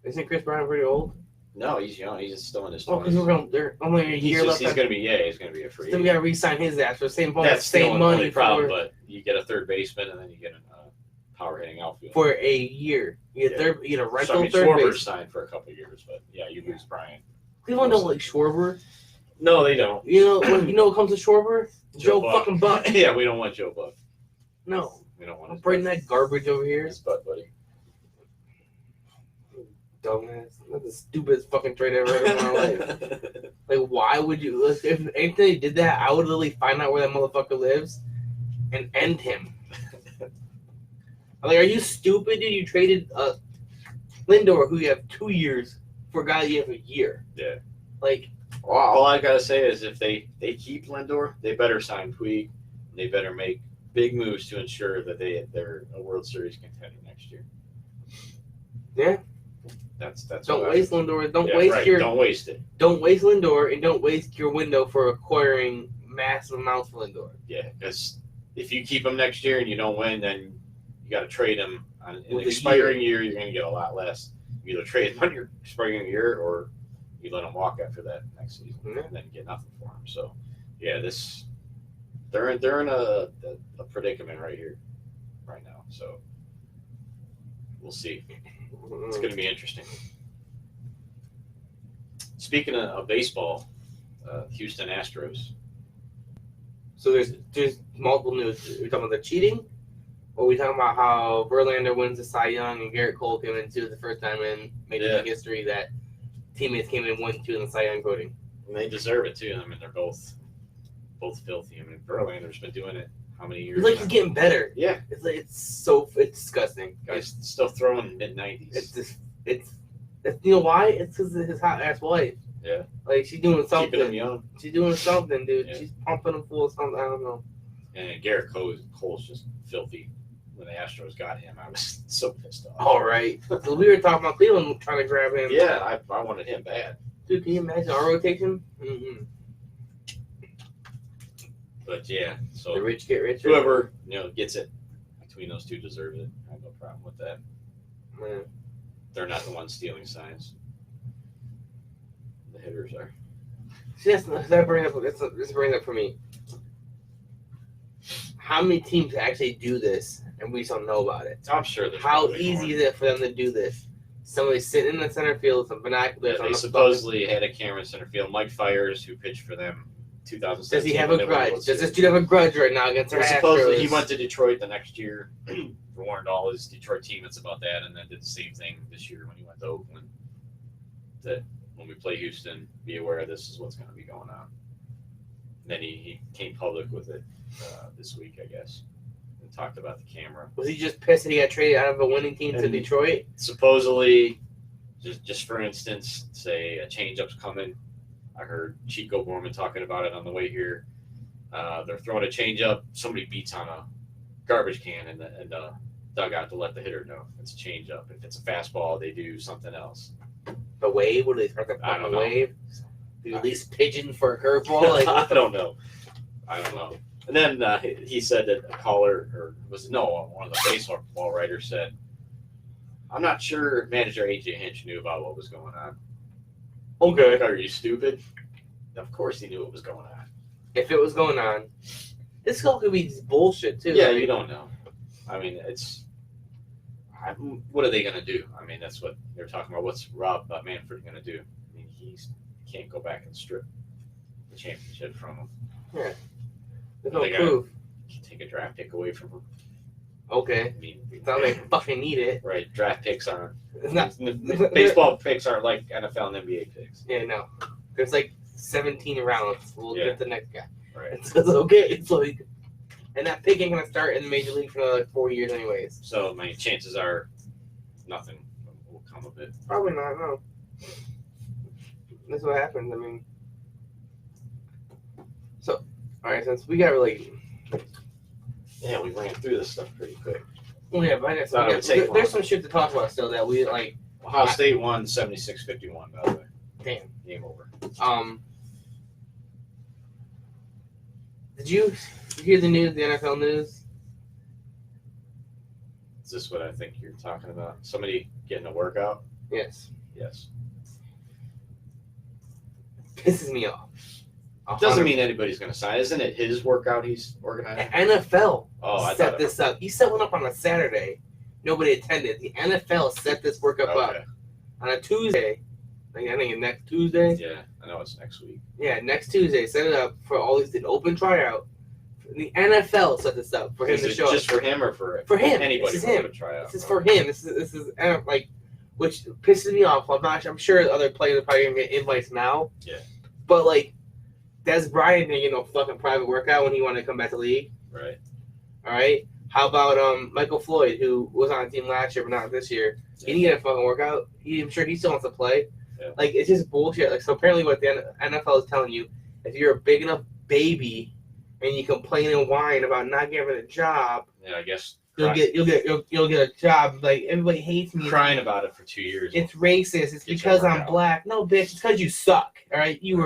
S2: Isn't Chris Bryant pretty old?
S1: No, he's young. He's still in his 20s.
S2: Oh, because they're only a year left.
S1: He's going to be a free agent.
S2: Then we got to re-sign his ass for the same
S1: That's
S2: money.
S1: The problem, but you get a third baseman, and then you get a power-hitting outfield.
S2: For a year. You get a rental third
S1: Schwarber's
S2: base.
S1: signed for a couple of years, but yeah, you lose Bryant.
S2: Cleveland don't like Schwarber.
S1: No, they don't.
S2: You know what comes to Schwarber? Joe fucking Buck.
S1: Yeah, we don't want Joe Buck.
S2: No.
S1: We don't want
S2: I'm bringing that garbage over here.
S1: His butt, buddy.
S2: Dumbass. That's the stupidest fucking trade I've ever heard in my life. Like, why would you? If Anthony did that, I would literally find out where that motherfucker lives and end him. I'm like, are you stupid, dude? You traded Lindor, who you have 2 years, for a guy you have a year.
S1: Yeah.
S2: Like,
S1: well, all I gotta say is if they keep Lindor, they better sign Puig. They better make big moves to ensure that they're a World Series contender next year.
S2: Yeah.
S1: That's
S2: don't waste Lindor. Don't waste it.
S1: Don't
S2: waste Lindor, and don't waste your window for acquiring massive amounts of Lindor.
S1: Yeah, because if you keep him next year and you don't win, then you got to trade him in the expiring year. You're going to get a lot less. You either trade him on your expiring year, or you let him walk after that next season, and then get nothing for him. So, yeah, they're in a predicament right here, right now. So we'll see. It's going to be interesting. Speaking of baseball, Houston Astros.
S2: So there's multiple news. Are we talking about the cheating? Or are we talking about how Verlander wins the Cy Young and Garrett Cole came into the first time in Major League history that teammates came in 1-2 in the Cy Young voting?
S1: And they deserve it too. I mean, they're both filthy. I mean, Verlander's been doing it how many years?
S2: He's getting better.
S1: Yeah,
S2: it's disgusting.
S1: Guy's still throwing mid-90s.
S2: It's you know why? It's because of his hot ass wife.
S1: Yeah,
S2: like she's doing something.
S1: Keeping him young.
S2: She's doing something, dude.
S1: Yeah.
S2: She's pumping him full of something. I don't know.
S1: And Garrett Cole's just filthy. When the Astros got him, I was so pissed off.
S2: All right, so we were talking about Cleveland trying to grab him.
S1: Yeah, I wanted him bad.
S2: Dude, can you imagine our rotation? Mm-hmm.
S1: But yeah, so
S2: the rich get richer.
S1: Whoever gets it between those two deserves it. I have no problem with that.
S2: Man.
S1: They're not the ones stealing signs. The hitters are.
S2: See, that brings up for me. How many teams actually do this and we just don't know about it?
S1: I'm sure.
S2: How easy is it for them to do this? Somebody sitting in the center field with some binoculars.
S1: Yeah, they supposedly had a camera in center field. Mike Fiers, who pitched for them 2017.
S2: Does he have a grudge? Does this dude have a grudge right now against our Astros?
S1: Supposedly he went to Detroit the next year, warned all his Detroit teammates about that, and then did the same thing this year when he went to Oakland. That when we play Houston, be aware of this is what's going to be going on. And then he came public with it this week, I guess, and talked about the camera.
S2: Was he just pissed that he got traded out of a winning team to Detroit?
S1: Supposedly, just for instance, say a changeup's coming. I heard Chico Borman talking about it on the way here. They're throwing a changeup. Somebody beats on a garbage can in the dugout to let the hitter know it's a changeup. If it's a fastball, they do something else.
S2: The wave? What do they start the wave? You at least pigeon for a curveball. Like,
S1: I don't know. And then he said that a caller, one of the baseball writers said, I'm not sure manager A.J. Hinch knew about what was going on.
S2: okay.
S1: Like, are you stupid? Of course he knew what was going on.
S2: If it was going on, this all could be bullshit too.
S1: Yeah,
S2: like,
S1: you don't know. I mean, what are they going to do? I mean, that's what they're talking about. What's Rob Manfred going to do? I mean, he can't go back and strip the championship from him.
S2: Yeah. There's no proof.
S1: Take a draft pick away from him.
S2: Okay.
S1: I mean,
S2: it's not like they fucking need it.
S1: Right. Draft picks aren't.
S2: It's not.
S1: Baseball picks aren't like NFL and NBA picks.
S2: Yeah, no. There's like 17 rounds. We'll get the next guy.
S1: Right.
S2: It's okay. It's like, and that pick ain't gonna start in the major league for another 4 years, anyways.
S1: So, my chances are nothing will come of it.
S2: Probably not. No. That's what happens. I mean, so all right, since we got really.
S1: Yeah, we ran through this stuff pretty quick.
S2: Well, yeah, but there's some shit to talk about still that we like.
S1: Ohio State won 76-51, by the way.
S2: Damn.
S1: Game over.
S2: Did you hear the news, the NFL news?
S1: Is this what I think you're talking about? Somebody getting a workout?
S2: Yes.
S1: Yes.
S2: Pisses me off.
S1: Doesn't mean anybody's going to sign. Isn't it his workout he's organizing?
S2: NFL
S1: set
S2: this up. He set one up on a Saturday. Nobody attended. The NFL set this workout up on a Tuesday. I think next Tuesday.
S1: Yeah, I know it's next week.
S2: Yeah, next Tuesday. Set it up for all these. An open tryout. The NFL set this up for him to show up.
S1: Just for him or for
S2: him?
S1: Anybody
S2: this is him.
S1: To try out.
S2: This is for him. This is like, which pisses me off. I'm sure other players are probably gonna get invites now.
S1: Yeah.
S2: But like, Des Bryant didn't get no fucking private workout when he wanted to come back to the league.
S1: Right.
S2: All right. How about Michael Floyd, who was on the team last year but not this year? He didn't get a fucking workout. I'm sure he still wants to play.
S1: Yeah.
S2: Like, it's just bullshit. Like, so apparently what the NFL is telling you, if you're a big enough baby and you complain and whine about not getting a job,
S1: yeah, I guess
S2: you'll get a job. Like, everybody hates me.
S1: Crying about it for 2 years.
S2: It's racist. It's because I'm black. No, bitch. It's because you suck. All right. You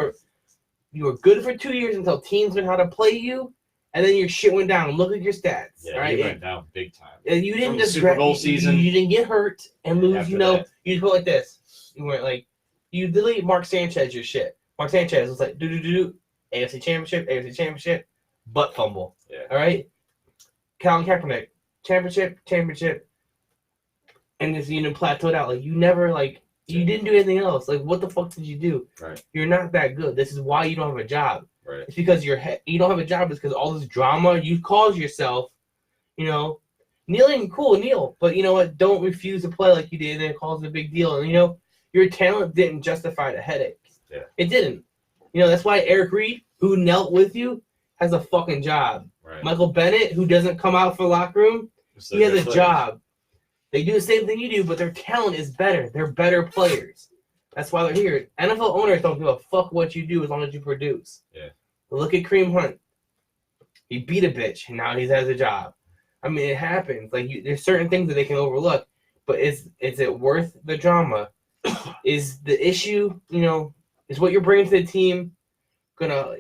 S2: were good for 2 years until teams learned how to play you, and then your shit went down. Look at your stats.
S1: Yeah,
S2: right?
S1: You went down big time.
S2: And you didn't just
S1: Super Bowl season.
S2: You didn't get hurt and lose.
S1: After
S2: you just go like this. You went like you delete Mark Sanchez your shit. Mark Sanchez was like AFC Championship, butt fumble.
S1: Yeah.
S2: All right. Colin Kaepernick, championship, and this plateaued out. Like you never You didn't do anything else. Like, what the fuck did you do?
S1: Right.
S2: You're not that good. This is why you don't have a job.
S1: Right.
S2: It's because you don't have a job. It's because all this drama you cause yourself. Kneeling, cool, kneel. But you know what? Don't refuse to play like you did, and it causes a big deal. And your talent didn't justify the headache.
S1: Yeah.
S2: It didn't. That's why Eric Reed, who knelt with you, has a fucking job.
S1: Right.
S2: Michael Bennett, who doesn't come out for the locker room, he has a job. They do the same thing you do, but their talent is better. They're better players. That's why they're here. NFL owners don't give a fuck what you do as long as you produce.
S1: Yeah.
S2: But look at Kareem Hunt. He beat a bitch, and now he has a job. I mean, it happens. Like, there's certain things that they can overlook, but is it worth the drama? Is the issue, is what you're bringing to the team gonna,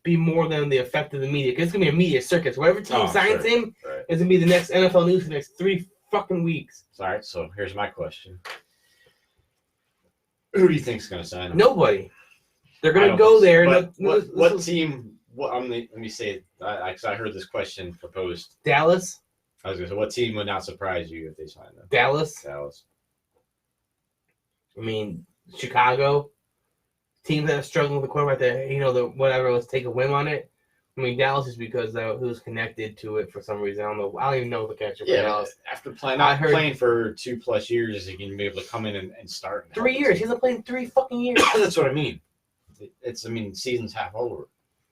S2: be more than the effect of the media? Because it's gonna be a media circus. Whatever team signs him is gonna be the next NFL news for the next 3 fucking weeks.
S1: All right, so here's my question. Who do you think's going to sign him?
S2: Nobody. They're going to go there.
S1: What team? Let me say, because I heard this question proposed.
S2: Dallas.
S1: I was going to say, what team would not surprise you if they signed them?
S2: Dallas. I mean, Chicago. Teams that are struggling with the quarterback, whatever, let's take a whim on it. I mean, Dallas is because he was connected to it for some reason. I don't even know the catcher for Dallas.
S1: After playing for 2+ years, he can be able to come in and start.
S2: 3 years. He hasn't played in 3 fucking years.
S1: That's what I mean. Season's half over.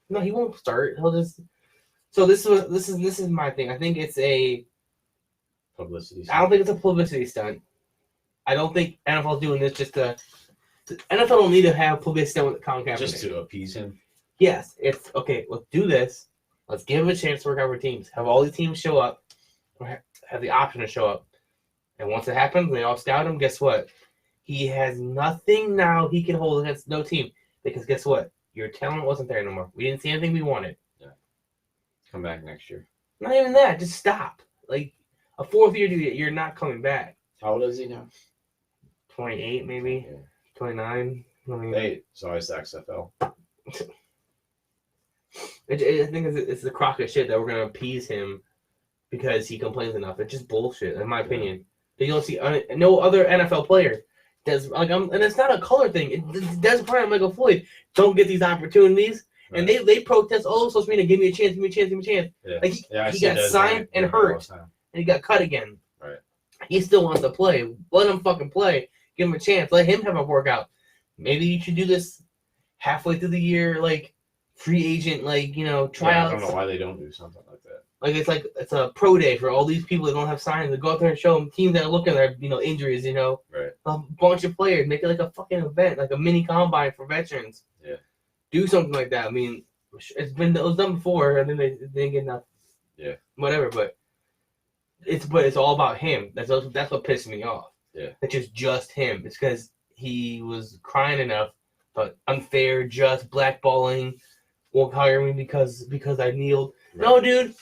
S2: No, he won't start. He'll just. So this is my thing. I think it's a
S1: publicity stunt.
S2: I don't think it's a publicity stunt. I don't think NFL's doing this just to. NFL don't need to have publicity stunt with Colin Kaepernick.
S1: Just to appease him.
S2: Yes, it's okay. Let's do this. Let's give him a chance to work out for teams. Have all the teams show up, or have the option to show up. And once it happens, they all scout him. Guess what? He has nothing now he can hold against no team. Because guess what? Your talent wasn't there no more. We didn't see anything we wanted.
S1: Yeah. Come back next year.
S2: Not even that. Just stop. Like, a fourth year, you're not coming back.
S1: How old is he now?
S2: 28, maybe.
S1: Yeah.
S2: 29.
S1: Hey, it's always the XFL.
S2: I think it's the crock of shit that we're going to appease him because he complains enough. It's just bullshit, in my opinion. You don't see no other NFL player does and it's not a color thing. Des Bryant, Michael Floyd don't get these opportunities, right. And they protest all over social media. Give me a chance, give me a chance, give me a chance.
S1: Yeah.
S2: Like he got signed and hurt, and he got cut again.
S1: Right.
S2: He still wants to play. Let him fucking play. Give him a chance. Let him have a workout. Maybe you should do this halfway through the year, like free agent, like tryouts.
S1: Yeah, I don't know why they don't do something like that.
S2: Like it's a pro day for all these people that don't have signs to go out there and show them teams that are looking at their injuries.
S1: Right.
S2: A bunch of players make it like a fucking event, like a mini combine for veterans.
S1: Yeah. Do
S2: something like that. I mean, it was done before, and then they didn't get enough.
S1: Yeah.
S2: Whatever, but it's all about him. That's what pissed me off.
S1: Yeah.
S2: It's just him. It's because he was crying enough, but unfair, just blackballing, won't hire me because I kneeled. Right. No, dude.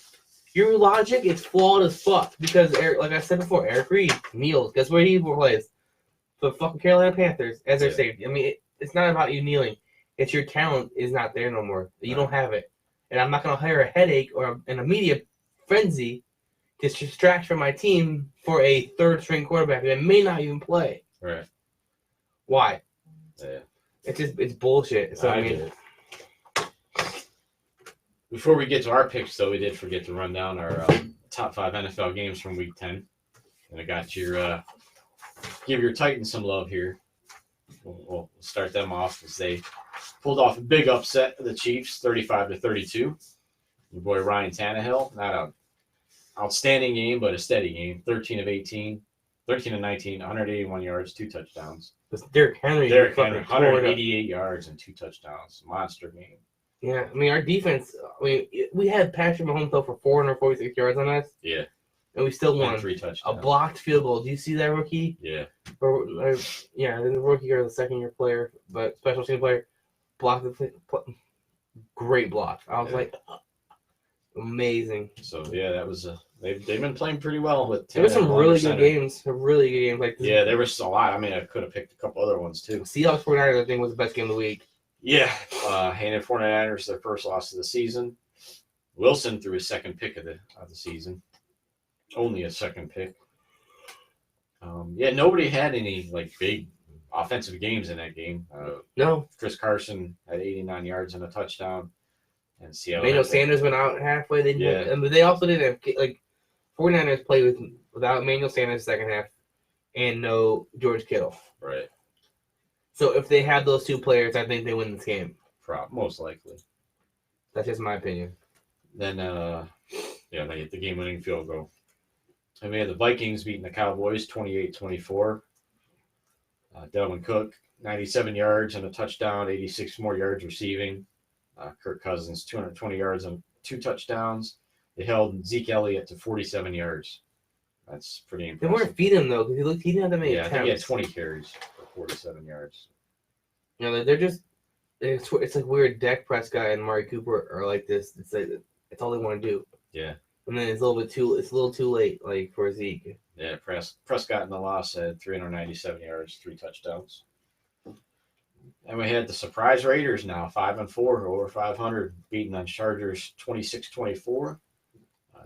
S2: Your logic is flawed as fuck because, like I said before, Eric Reed kneels. Guess where he plays? The fucking Carolina Panthers as their safety. I mean, it's not about you kneeling. It's your talent is not there no more. You don't have it. And I'm not going to hire a headache or a media frenzy to distract from my team for a third-string quarterback that may not even play.
S1: Right.
S2: Why?
S1: Yeah.
S2: It's bullshit. So, I mean...
S1: Before we get to our picks, though, we did forget to run down our top 5 NFL games from Week 10. And I got your give your Titans some love here. We'll start them off as they pulled off a big upset of the Chiefs, 35-32. Your boy Ryan Tannehill, not an outstanding game, but a steady game. 13 of 19, 181 yards, 2 touchdowns.
S2: Derrick Henry,
S1: 188 yards and 2 touchdowns. Monster game.
S2: Yeah, I mean, our defense, we had Patrick Mahomes though for 446 yards on us.
S1: Yeah.
S2: And we still won.
S1: 3 touchdowns.
S2: A blocked field goal. Do you see that rookie?
S1: Yeah.
S2: The rookie or the second-year player, but special team player, blocked the great block. I was like, amazing.
S1: So, yeah, that was they've been playing pretty well with
S2: there were some really good games. Like this.
S1: Yeah, there was a lot. I mean, I could have picked a couple other ones, too.
S2: Seahawks 49ers, I think, was the best game of the week.
S1: Yeah, handed 49ers their first loss of the season. Wilson threw his second pick of the season. Only a second pick. Nobody had any big offensive games in that game.
S2: No.
S1: Chris Carson had 89 yards and a touchdown. And Seattle.
S2: Emmanuel Sanders went out halfway. They also didn't have 49ers played without Emmanuel Sanders second half and no George Kittle.
S1: Right.
S2: So if they had those 2 players, I think they win this game.
S1: Most likely.
S2: That's just my opinion.
S1: Then, they get the game-winning field goal. And we had the Vikings beating the Cowboys 28-24. Dalvin Cook, 97 yards and a touchdown, 86 more yards receiving. Kirk Cousins, 220 yards and 2 touchdowns. They held Zeke Elliott to 47 yards. That's pretty impressive.
S2: They weren't feeding him, though, because he didn't have that many attempts.
S1: I think he had 20 carries for 47 yards.
S2: They're just – it's like weird. Dak Prescott and Amari Cooper are like this. It's all they want to do.
S1: Yeah.
S2: And then it's a little too late, for Zeke.
S1: Yeah, Prescott in the loss had 397 yards, 3 touchdowns. And we had the surprise Raiders now, 5-4, over 500, beating on Chargers 26-24.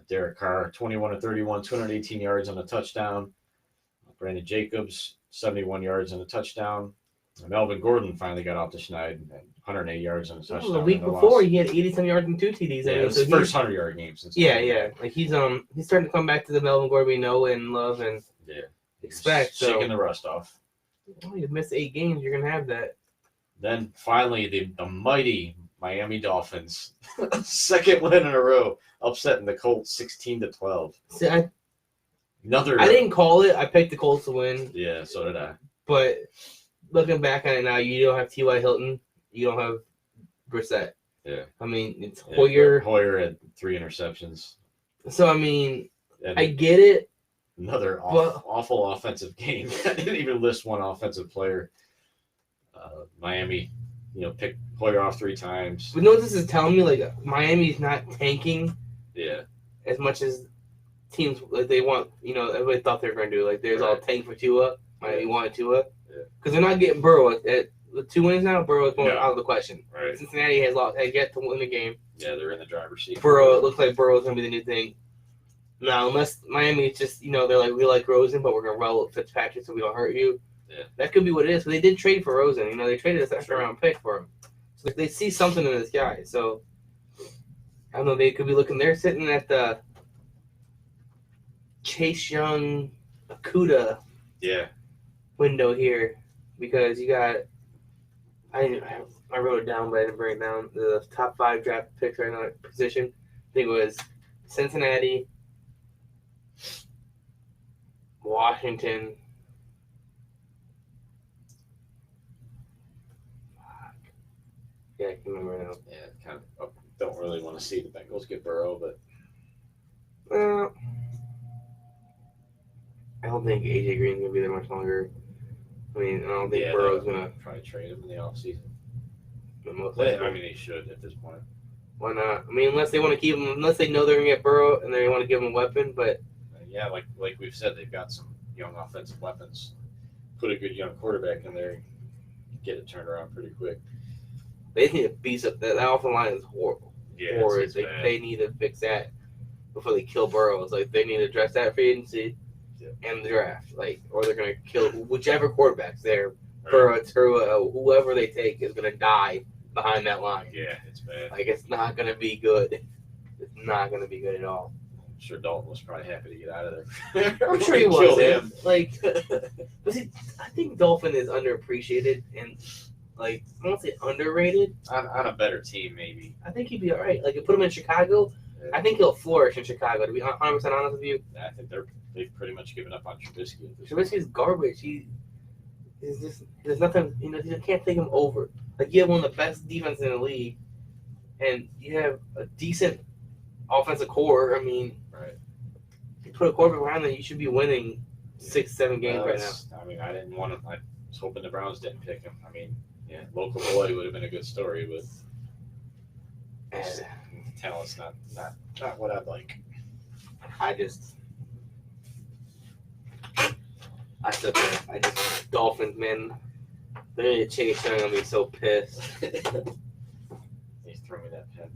S1: Derek Carr, 21-31, 218 yards and a touchdown. Brandon Jacobs, 71 yards and a touchdown. And Melvin Gordon finally got off the schneid and 108 yards and a touchdown.
S2: The week before, he had 80-some yards and 2 TDs.
S1: Yeah, it was his first 100-yard game since.
S2: Yeah. He's starting to come back to the Melvin Gordon we know and love and expect.
S1: Shaking the rust off.
S2: You missed 8 games, you're gonna have that.
S1: Then finally, the mighty Miami Dolphins, second win in a row, upsetting the Colts 16-12.
S2: See, I
S1: I
S2: didn't call it. I picked the Colts to win.
S1: Yeah, so did I.
S2: But looking back on it now, you don't have T.Y. Hilton. You don't have Brissett.
S1: Yeah.
S2: I mean, it's Hoyer.
S1: Hoyer had 3 interceptions.
S2: So, I mean, I get it.
S1: Another awful offensive game. I didn't even list one offensive player. Miami pick Hoyer off 3 times.
S2: But you know what this is telling me? Like, Miami's not tanking
S1: Yeah.
S2: as much as teams like they want. Everybody thought they were going to do. Like, there's all tank for Tua. Miami wanted Tua.
S1: Yeah.
S2: Because they're not getting Burrow. At the 2 wins now, Burrow is going out of the question.
S1: Right.
S2: Cincinnati has yet to win the game.
S1: Yeah, they're in the driver's seat.
S2: Burrow, it looks like Burrow is going to be the new thing. Now, unless Miami is just, they're like, we like Rosen, but we're going to roll with Fitzpatrick so we don't hurt you.
S1: Yeah.
S2: That could be what it is. But they did trade for Rosen. They traded a second-round pick for him. So they see something in this guy. So, I don't know. They could be looking. They're sitting at the Chase Young Akuda window here because you got I wrote it down, but I didn't bring it down. The top 5 draft picks right now at position. I think it was Cincinnati, Washington. Yeah, I can remember now.
S1: Yeah, kind of don't really want to see the Bengals get Burrow, but
S2: I don't think AJ Green's gonna be there much longer. I mean, I don't think Burrow's gonna
S1: try to trade him in the offseason.
S2: Most
S1: I mean, he should at this point.
S2: Why not? I mean, unless they want to keep him, unless they know they're gonna get Burrow and they want to give him a weapon, but
S1: yeah, like we've said, they've got some young offensive weapons. Put a good young quarterback in there, get it turned around pretty quick.
S2: They need to beef up that offensive line is horrible.
S1: Yeah,
S2: they need to fix that before they kill Burrow. It's like they need to address that free agency and the draft, or they're gonna kill whichever quarterback's there. Burrow, Tua, whoever they take is gonna die behind that line.
S1: Yeah, it's bad.
S2: It's not gonna be good. It's not gonna be good at all.
S1: I'm sure Dalton was probably happy to get out of there.
S2: I'm sure he was.
S1: Him.
S2: But see, I think Dolphin is underappreciated and I won't say underrated.
S1: On a better team, maybe.
S2: I think he'd be all right. You put him in Chicago, I think he'll flourish in Chicago. To be 100% honest with you,
S1: I think they've pretty much given up on Trubisky.
S2: Trubisky's garbage. He's just there's nothing. You can't take him over. You have one of the best defenses in the league, and you have a decent offensive core. I mean,
S1: right.
S2: You put a quarterback around there, you should be winning 6-7 games right now.
S1: I mean, I didn't want him. I was hoping the Browns didn't pick him. I mean, yeah, local boy would have been a good story, but talent's not what I'd like.
S2: I just Dolphins, man. They're gonna Chase Young. I'm gonna be so pissed.
S1: He's throwing me that pen.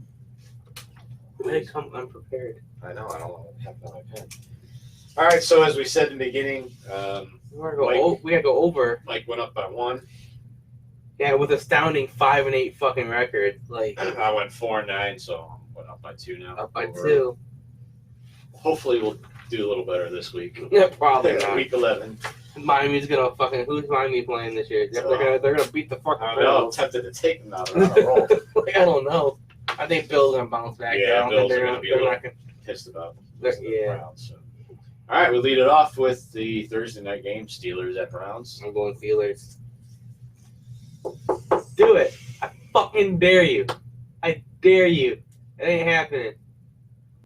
S2: They come unprepared.
S1: I know. I don't want to have my pen. All right. So as we said in the beginning,
S2: we gotta go over.
S1: Mike went up by 1.
S2: Yeah, with astounding 5-8 fucking record.
S1: I went 4-9, so I'm up by 2 now.
S2: Up by 2.
S1: Hopefully, we'll do a little better this week.
S2: Yeah, probably not.
S1: Week 11.
S2: Miami's gonna fucking. Who's Miami playing this year? They're gonna beat the fucking.
S1: I know. I'm tempted to take them now. They're on a roll.
S2: I don't know. I think Bill's gonna bounce back.
S1: Yeah, Bills are gonna be pissed about.
S2: Yeah.
S1: Browns, so. All right, we lead it off with the Thursday night game: Steelers at Browns.
S2: I'm going Steelers. Do it! I fucking dare you! I dare you! It ain't happening.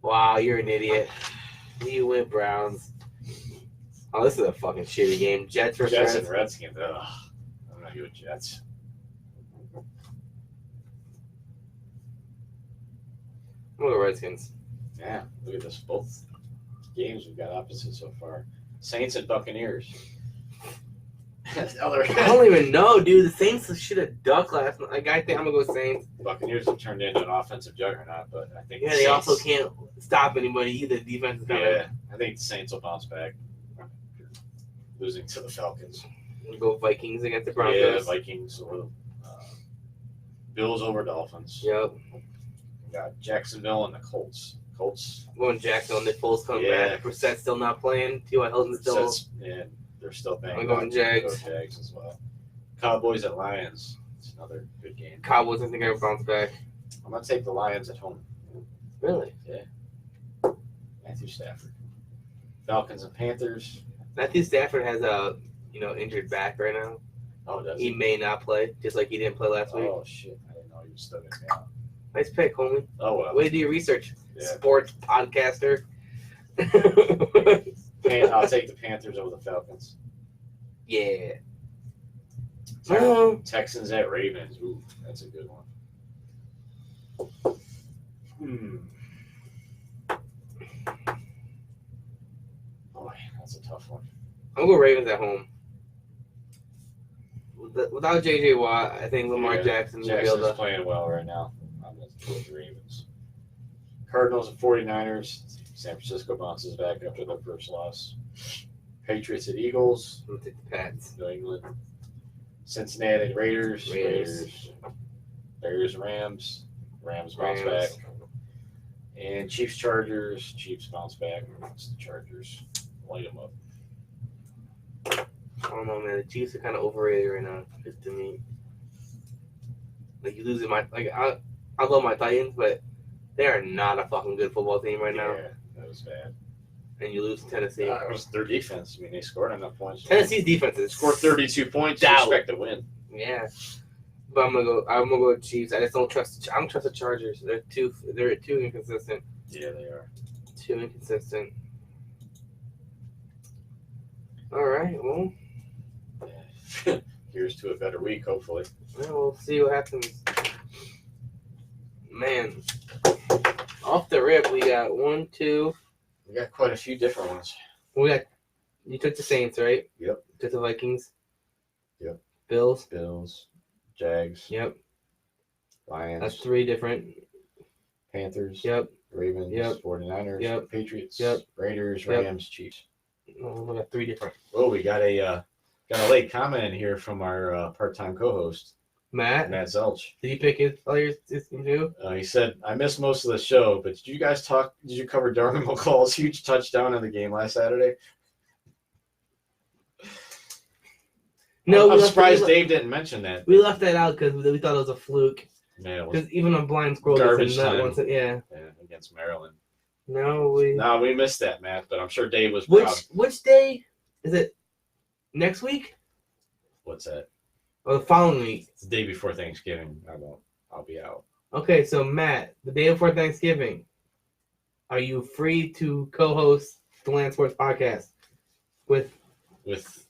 S2: Wow, you're an idiot. You win Browns. Oh, this is a fucking shitty game. Jets versus
S1: and Redskins. Ugh. I'm not good with Jets.
S2: I'm going to Redskins.
S1: Yeah, look at this. Both games we've got opposite so far. Saints and Buccaneers.
S2: I don't even know, dude. The Saints should have ducked last night. I think I'm going to go Saints.
S1: Buccaneers have turned into an offensive juggernaut, but I think
S2: they also can't stop anybody either. Defense is
S1: I think the Saints will bounce back. Losing to the Falcons.
S2: We'll go Vikings against the Broncos.
S1: Yeah, Vikings or Bills over Dolphins.
S2: Yep.
S1: We got Jacksonville and the Colts.
S2: I'm going Jacksonville. Nick Foles coming back. Brissett's still not playing. T.Y. Hilton's still.
S1: Yeah, they're still paying.
S2: I'm going Jags.
S1: Jags as well. Cowboys at Lions. It's another good game.
S2: Cowboys, I think, are bounce back.
S1: I'm going to take the Lions at home.
S2: Really?
S1: Yeah. Matthew Stafford. Falcons and Panthers.
S2: Matthew Stafford has a injured back right now.
S1: Oh, does
S2: he? May not play, just like he didn't play last week.
S1: Oh, shit. I didn't know he was still going to be out.
S2: Nice pick, homie.
S1: Oh, well.
S2: Way to do your research.
S1: Yeah.
S2: Sports podcaster.
S1: I'll take the Panthers over the Falcons.
S2: Yeah.
S1: Texans at Ravens. Ooh, that's a good one. Boy, that's a tough one.
S2: I'm going to go Ravens at home. Without J.J. Watt, I think Lamar Jackson will be able
S1: Jackson's
S2: to.
S1: playing well right now. I'm going to go with the Ravens. Cardinals and 49ers. San Francisco bounces back after their first loss. Patriots at Eagles.
S2: I'm going to take the Pats.
S1: New England. Cincinnati Raiders. Bears, Rams. Rams bounce back. And Chiefs, Chargers. Chiefs bounce back. It's the Chargers. Light them up.
S2: I don't know, man. The Chiefs are kind of overrated right now, just to me. Like, you losing I love my Titans, but they are not a fucking good football team right now.
S1: Yeah, that was bad.
S2: And you lose to Tennessee.
S1: It was their defense. I mean, they scored enough points.
S2: Tennessee's defense is
S1: scored 32 points. You expect to win.
S2: Yeah, but I'm gonna go with Chiefs. I just don't trust. I don't trust the Chargers. They're too inconsistent.
S1: Yeah, they are.
S2: Too inconsistent. All right. Well,
S1: here's to a better week, hopefully.
S2: Yeah, we'll see what happens. Man, off the rip, we got 1, 2.
S1: We got quite a few different ones.
S2: You took the Saints, right?
S1: Yep.
S2: Took the Vikings.
S1: Yep.
S2: Bills.
S1: Jags.
S2: Yep.
S1: Lions.
S2: That's 3 different.
S1: Panthers.
S2: Yep.
S1: Ravens.
S2: Yep.
S1: 49ers.
S2: Yep.
S1: Patriots.
S2: Yep.
S1: Raiders.
S2: Yep.
S1: Rams. Chiefs.
S2: Oh, we got 3 different.
S1: Oh, we got a late comment in here from our part-time co-host,
S2: Matt
S1: Zelch.
S2: Did he pick his players too?
S1: He said, I missed most of the show, but did you guys did you cover Darwin McCall's huge touchdown in the game last Saturday?
S2: No,
S1: I'm surprised Dave didn't mention that.
S2: We left that out because we thought it was a fluke.
S1: Yeah,
S2: because even a blind squirrel
S1: garbage
S2: that
S1: time.
S2: once. Yeah,
S1: against Maryland.
S2: No, we
S1: missed that, Matt, but I'm sure Dave was proud.
S2: Which day is it? Next week?
S1: What's that?
S2: Or the following week?
S1: It's the day before Thanksgiving. I'll be out.
S2: Okay, so Matt, the day before Thanksgiving, are you free to co-host the Land Sports Podcast with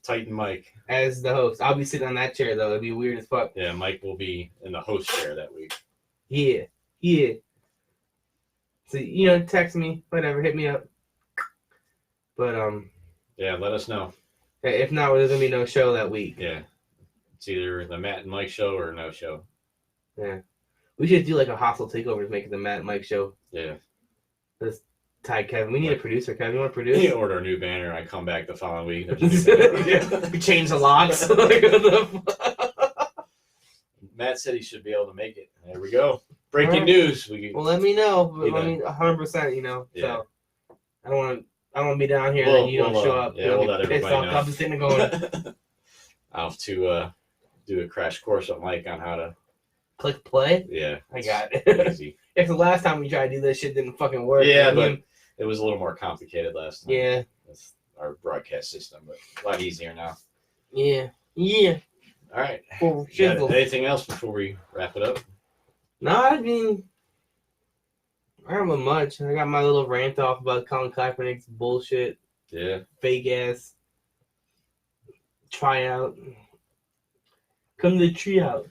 S1: Titan Mike
S2: as the host? I'll be sitting on that chair though. It'd be weird as fuck.
S1: Yeah, Mike will be in the host chair that week.
S2: Yeah. So text me, whatever, hit me up. But
S1: yeah, let us know.
S2: If not, there's gonna be no show that week.
S1: Yeah, it's either the Matt and Mike show or no show.
S2: Yeah, we should do like a hostile takeover to make it the Matt and Mike show.
S1: Yeah,
S2: let's tag Kevin. We need a producer. Kevin, you want to produce?
S1: You order a new banner. I come back the following week.
S2: We change the locks.
S1: Matt said he should be able to make it. There we go. Breaking news.
S2: Well, let me know. 100%. Yeah. So I don't want to be down here and then you don't show up.
S1: Yeah, we'll let everybody know.
S2: I'm sitting going.
S1: I'll have to do a crash course on Mike on how to
S2: click play.
S1: Yeah,
S2: I got it.
S1: Easy.
S2: If the last time we tried to do this shit didn't fucking work.
S1: Yeah, but it was a little more complicated last time.
S2: Yeah.
S1: With our broadcast system, but a lot easier now.
S2: Yeah.
S1: All right.
S2: Anything
S1: else before we wrap it up?
S2: No, I mean, I don't have much. I got my little rant off about Colin Kaepernick's bullshit.
S1: Yeah.
S2: Fake ass tryout. Come to the tree out.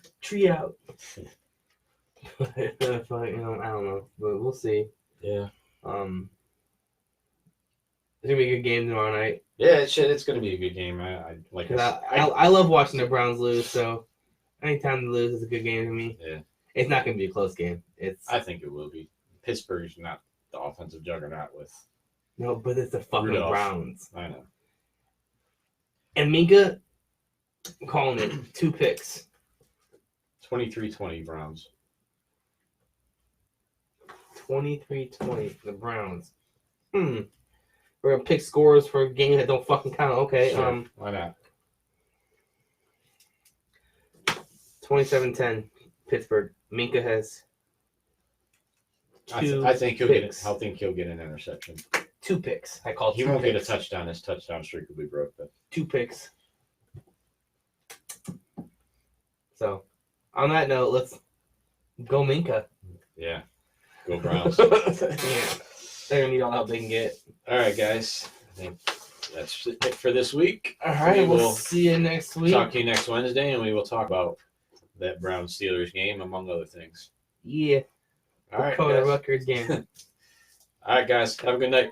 S2: I don't know, but we'll see.
S1: Yeah.
S2: It's gonna be a good game tomorrow night.
S1: Yeah, it's gonna be a good game. I
S2: love watching the Browns lose, so anytime they lose is a good game to me.
S1: Yeah.
S2: It's not gonna be a close game.
S1: I think it will be. Pittsburgh's not the offensive juggernaut with.
S2: No, but it's the fucking
S1: Rudolph.
S2: Browns.
S1: I know.
S2: And Minka, I'm calling it 2 picks.
S1: 23-20 Browns.
S2: 23-20 the Browns. We're gonna pick scores for games that don't fucking count. Okay.
S1: Sure. Why not?
S2: 27-10 Pittsburgh. Minka has
S1: I think he'll get an interception.
S2: 2 picks. I call.
S1: He won't get a touchdown. His touchdown streak will be broke. But
S2: 2 picks. So, on that note, let's go Minka.
S1: Yeah. Go Browns.
S2: Yeah. They're gonna need all the help they can get.
S1: All right, guys. I think that's it for this week.
S2: All right,
S1: We
S2: we'll
S1: will
S2: see you next week.
S1: talk to you next Wednesday, and we will talk about that Browns Steelers game, among other things.
S2: Yeah.
S1: All right,
S2: Dakota
S1: guys.
S2: Rutgers game.
S1: All right, guys. Have a good night.